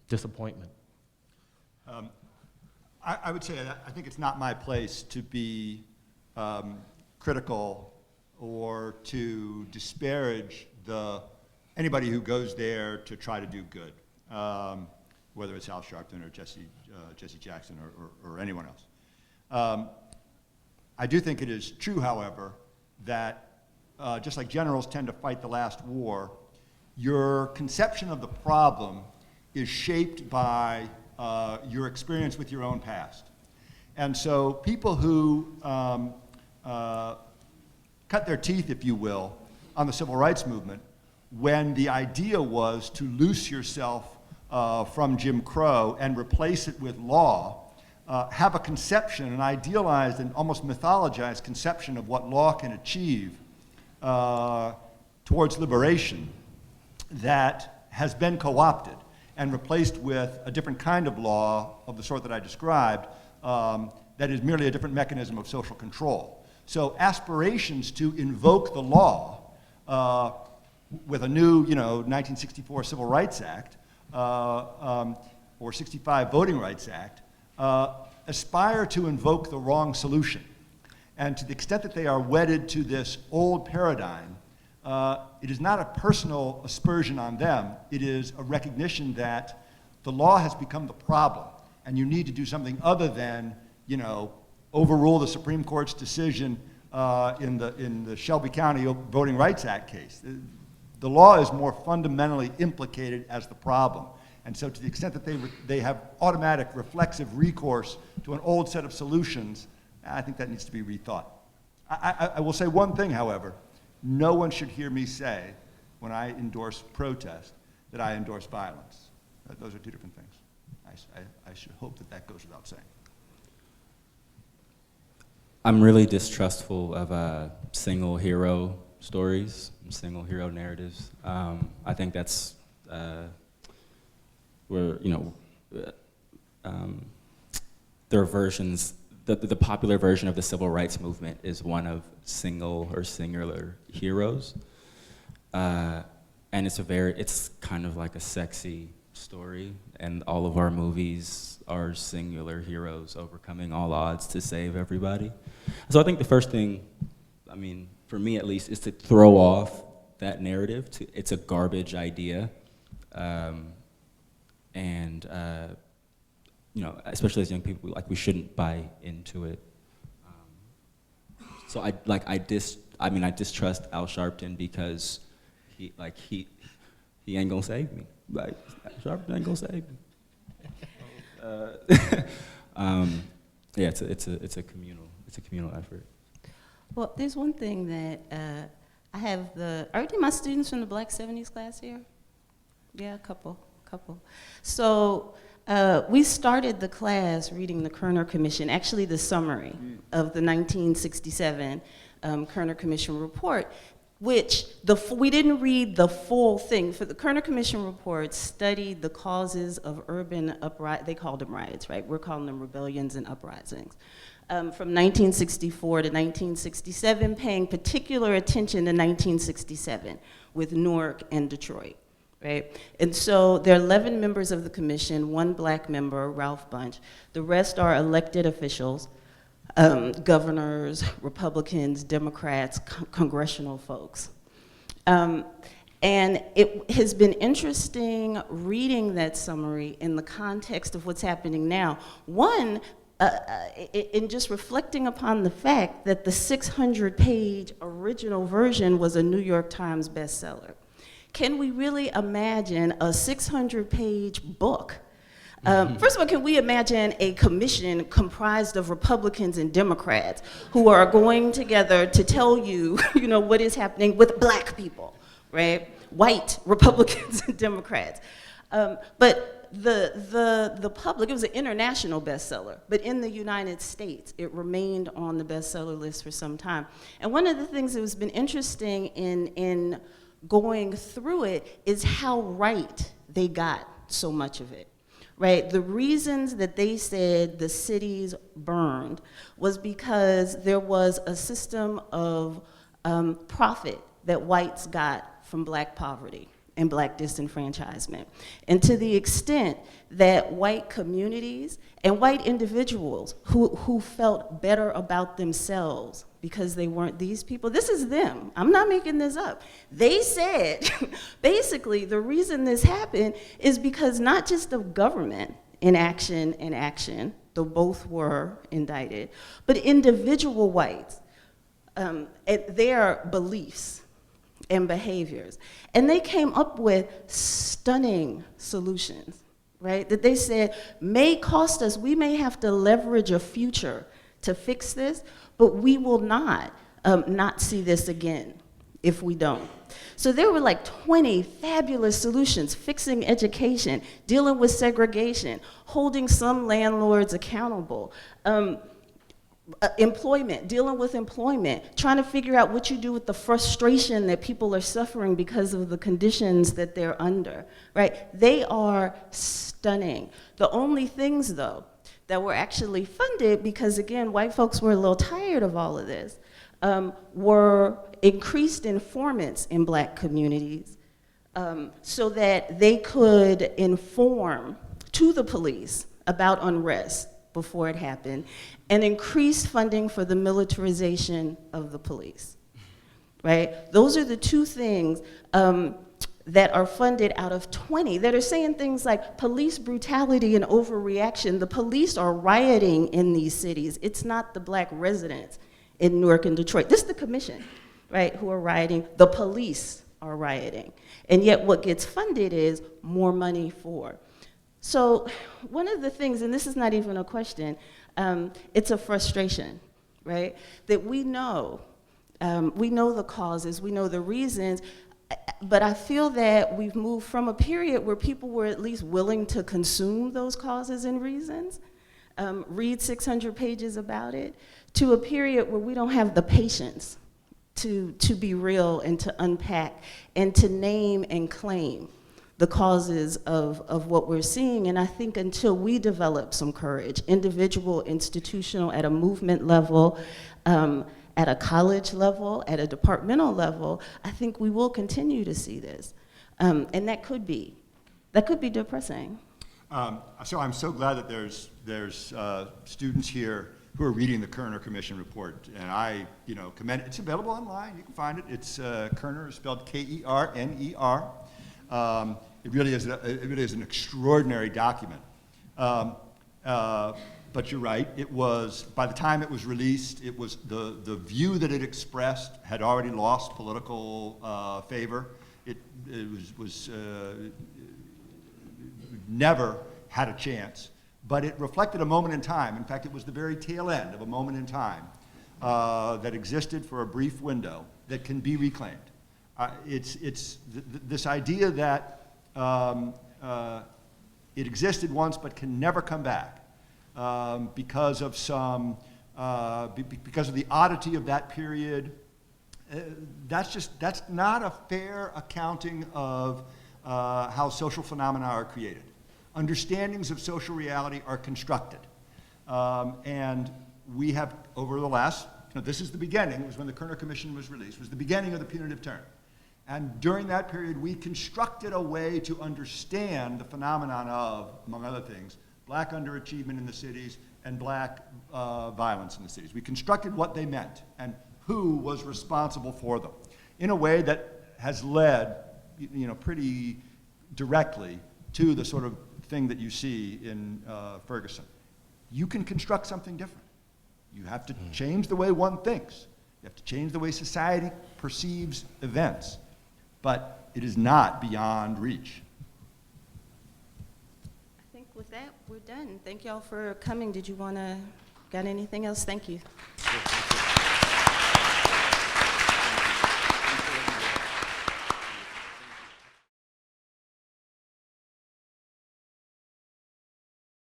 disappointment. I would say that I think it's not my place to be critical or to disparage anybody who goes there to try to do good, whether it's Al Sharpton or Jesse Jackson or anyone else. I do think it is true, however, that just like generals tend to fight the last war, your conception of the problem is shaped by your experience with your own past. And so people who cut their teeth, if you will, on the civil rights movement, when the idea was to loose yourself from Jim Crow and replace it with law, have a conception, an idealized and almost mythologized conception of what law can achieve towards liberation that has been co-opted and replaced with a different kind of law of the sort that I described that is merely a different mechanism of social control. So aspirations to invoke the law with a new, 1964 Civil Rights Act or 65 Voting Rights Act aspire to invoke the wrong solution. And to the extent that they are wedded to this old paradigm, it is not a personal aspersion on them. It is a recognition that the law has become the problem, and you need to do something other than, overrule the Supreme Court's decision in the Shelby County Voting Rights Act case. The law is more fundamentally implicated as the problem. And so to the extent that they have automatic reflexive recourse to an old set of solutions, I think that needs to be rethought. I will say one thing, however. No one should hear me say, when I endorse protest, that I endorse violence. Those are two different things. I should hope that goes without saying. I'm really distrustful of single hero stories, single hero narratives. I think that's where, there are versions. The popular version of the civil rights movement is one of single or singular heroes, and it's kind of like a sexy story, and all of our movies are singular heroes overcoming all odds to save everybody. So I think the first thing, for me at least, is to throw off that narrative. It's a garbage idea, especially as young people, we shouldn't buy into it. So I distrust Al Sharpton because he ain't gonna save me. Al Sharpton ain't gonna save me. Yeah, it's a communal effort. Well, there's one thing that I have are any of my students from the Black 70s class here? Yeah, a couple. So We started the class reading the Kerner Commission, actually the summary of the 1967 Kerner Commission report, which we didn't read the full thing. For the Kerner Commission report studied the causes of urban uprisings, they called them riots, right? We're calling them rebellions and uprisings. From 1964 to 1967, paying particular attention to 1967 with Newark and Detroit. Right? And so there are 11 members of the commission, 1 black member, Ralph Bunch. The rest are elected officials, governors, Republicans, Democrats, congressional folks. And it has been interesting reading that summary in the context of what's happening now. One, in just reflecting upon the fact that the 600-page original version was a New York Times bestseller. Can we really imagine a 600-page book? First of all, can we imagine a commission comprised of Republicans and Democrats who are going together to tell you, what is happening with black people, right? White Republicans and Democrats. But the public, it was an international bestseller, but in the United States, it remained on the bestseller list for some time. And one of the things that has been interesting in going through it is how right they got so much of it, right? The reasons that they said the cities burned was because there was a system of profit that whites got from black poverty and black disenfranchisement. And to the extent that white communities and white individuals who felt better about themselves because they weren't these people, this is them, I'm not making this up. They said, basically, the reason this happened is because not just of government inaction, though both were indicted, but individual whites, and their beliefs and behaviors. And they came up with stunning solutions, right? That they said may cost us, we may have to leverage a future to fix this, but we will not see this again if we don't. So there were like 20 fabulous solutions: fixing education, dealing with segregation, holding some landlords accountable, employment, dealing with employment, trying to figure out what you do with the frustration that people are suffering because of the conditions that they're under, right? They are stunning. The only things, though, that were actually funded, because again, white folks were a little tired of all of this, were increased informants in black communities so that they could inform to the police about unrest before it happened, and increased funding for the militarization of the police, right? Those are the two things that are funded out of 20 that are saying things like police brutality and overreaction. The police are rioting in these cities. It's not the black residents in Newark and Detroit. This is the commission, right, who are rioting. The police are rioting. And yet what gets funded is more money for. So one of the things, and this is not even a question, it's a frustration, right? That we know the causes, we know the reasons, but I feel that we've moved from a period where people were at least willing to consume those causes and reasons, read 600 pages about it, to a period where we don't have the patience to be real and to unpack and to name and claim the causes of what we're seeing. And I think until we develop some courage, individual, institutional, at a movement level, at a college level, at a departmental level, I think we will continue to see this. And that could be depressing. So I'm so glad that there's students here who are reading the Kerner Commission report, and I commend it. It's available online, you can find it. It's Kerner, spelled K-E-R-N-E-R. It really is an extraordinary document. But you're right, it was, by the time it was released, it was the view that it expressed had already lost political favor. It was never had a chance, but it reflected a moment in time. In fact, it was the very tail end of a moment in time that existed for a brief window that can be reclaimed. It's this idea that It existed once but can never come back because of because of the oddity of that period. That's not a fair accounting of how social phenomena are created. Understandings of social reality are constructed. And we have, over the last, this is the beginning, it was when the Kerner Commission was released, was the beginning of the punitive term. And during that period, we constructed a way to understand the phenomenon of, among other things, black underachievement in the cities and black violence in the cities. We constructed what they meant and who was responsible for them in a way that has led, pretty directly to the sort of thing that you see in Ferguson. You can construct something different. You have to change the way one thinks. You have to change the way society perceives events. But it is not beyond reach. I think with that, we're done. Thank y'all for coming. Did you got anything else? Thank you.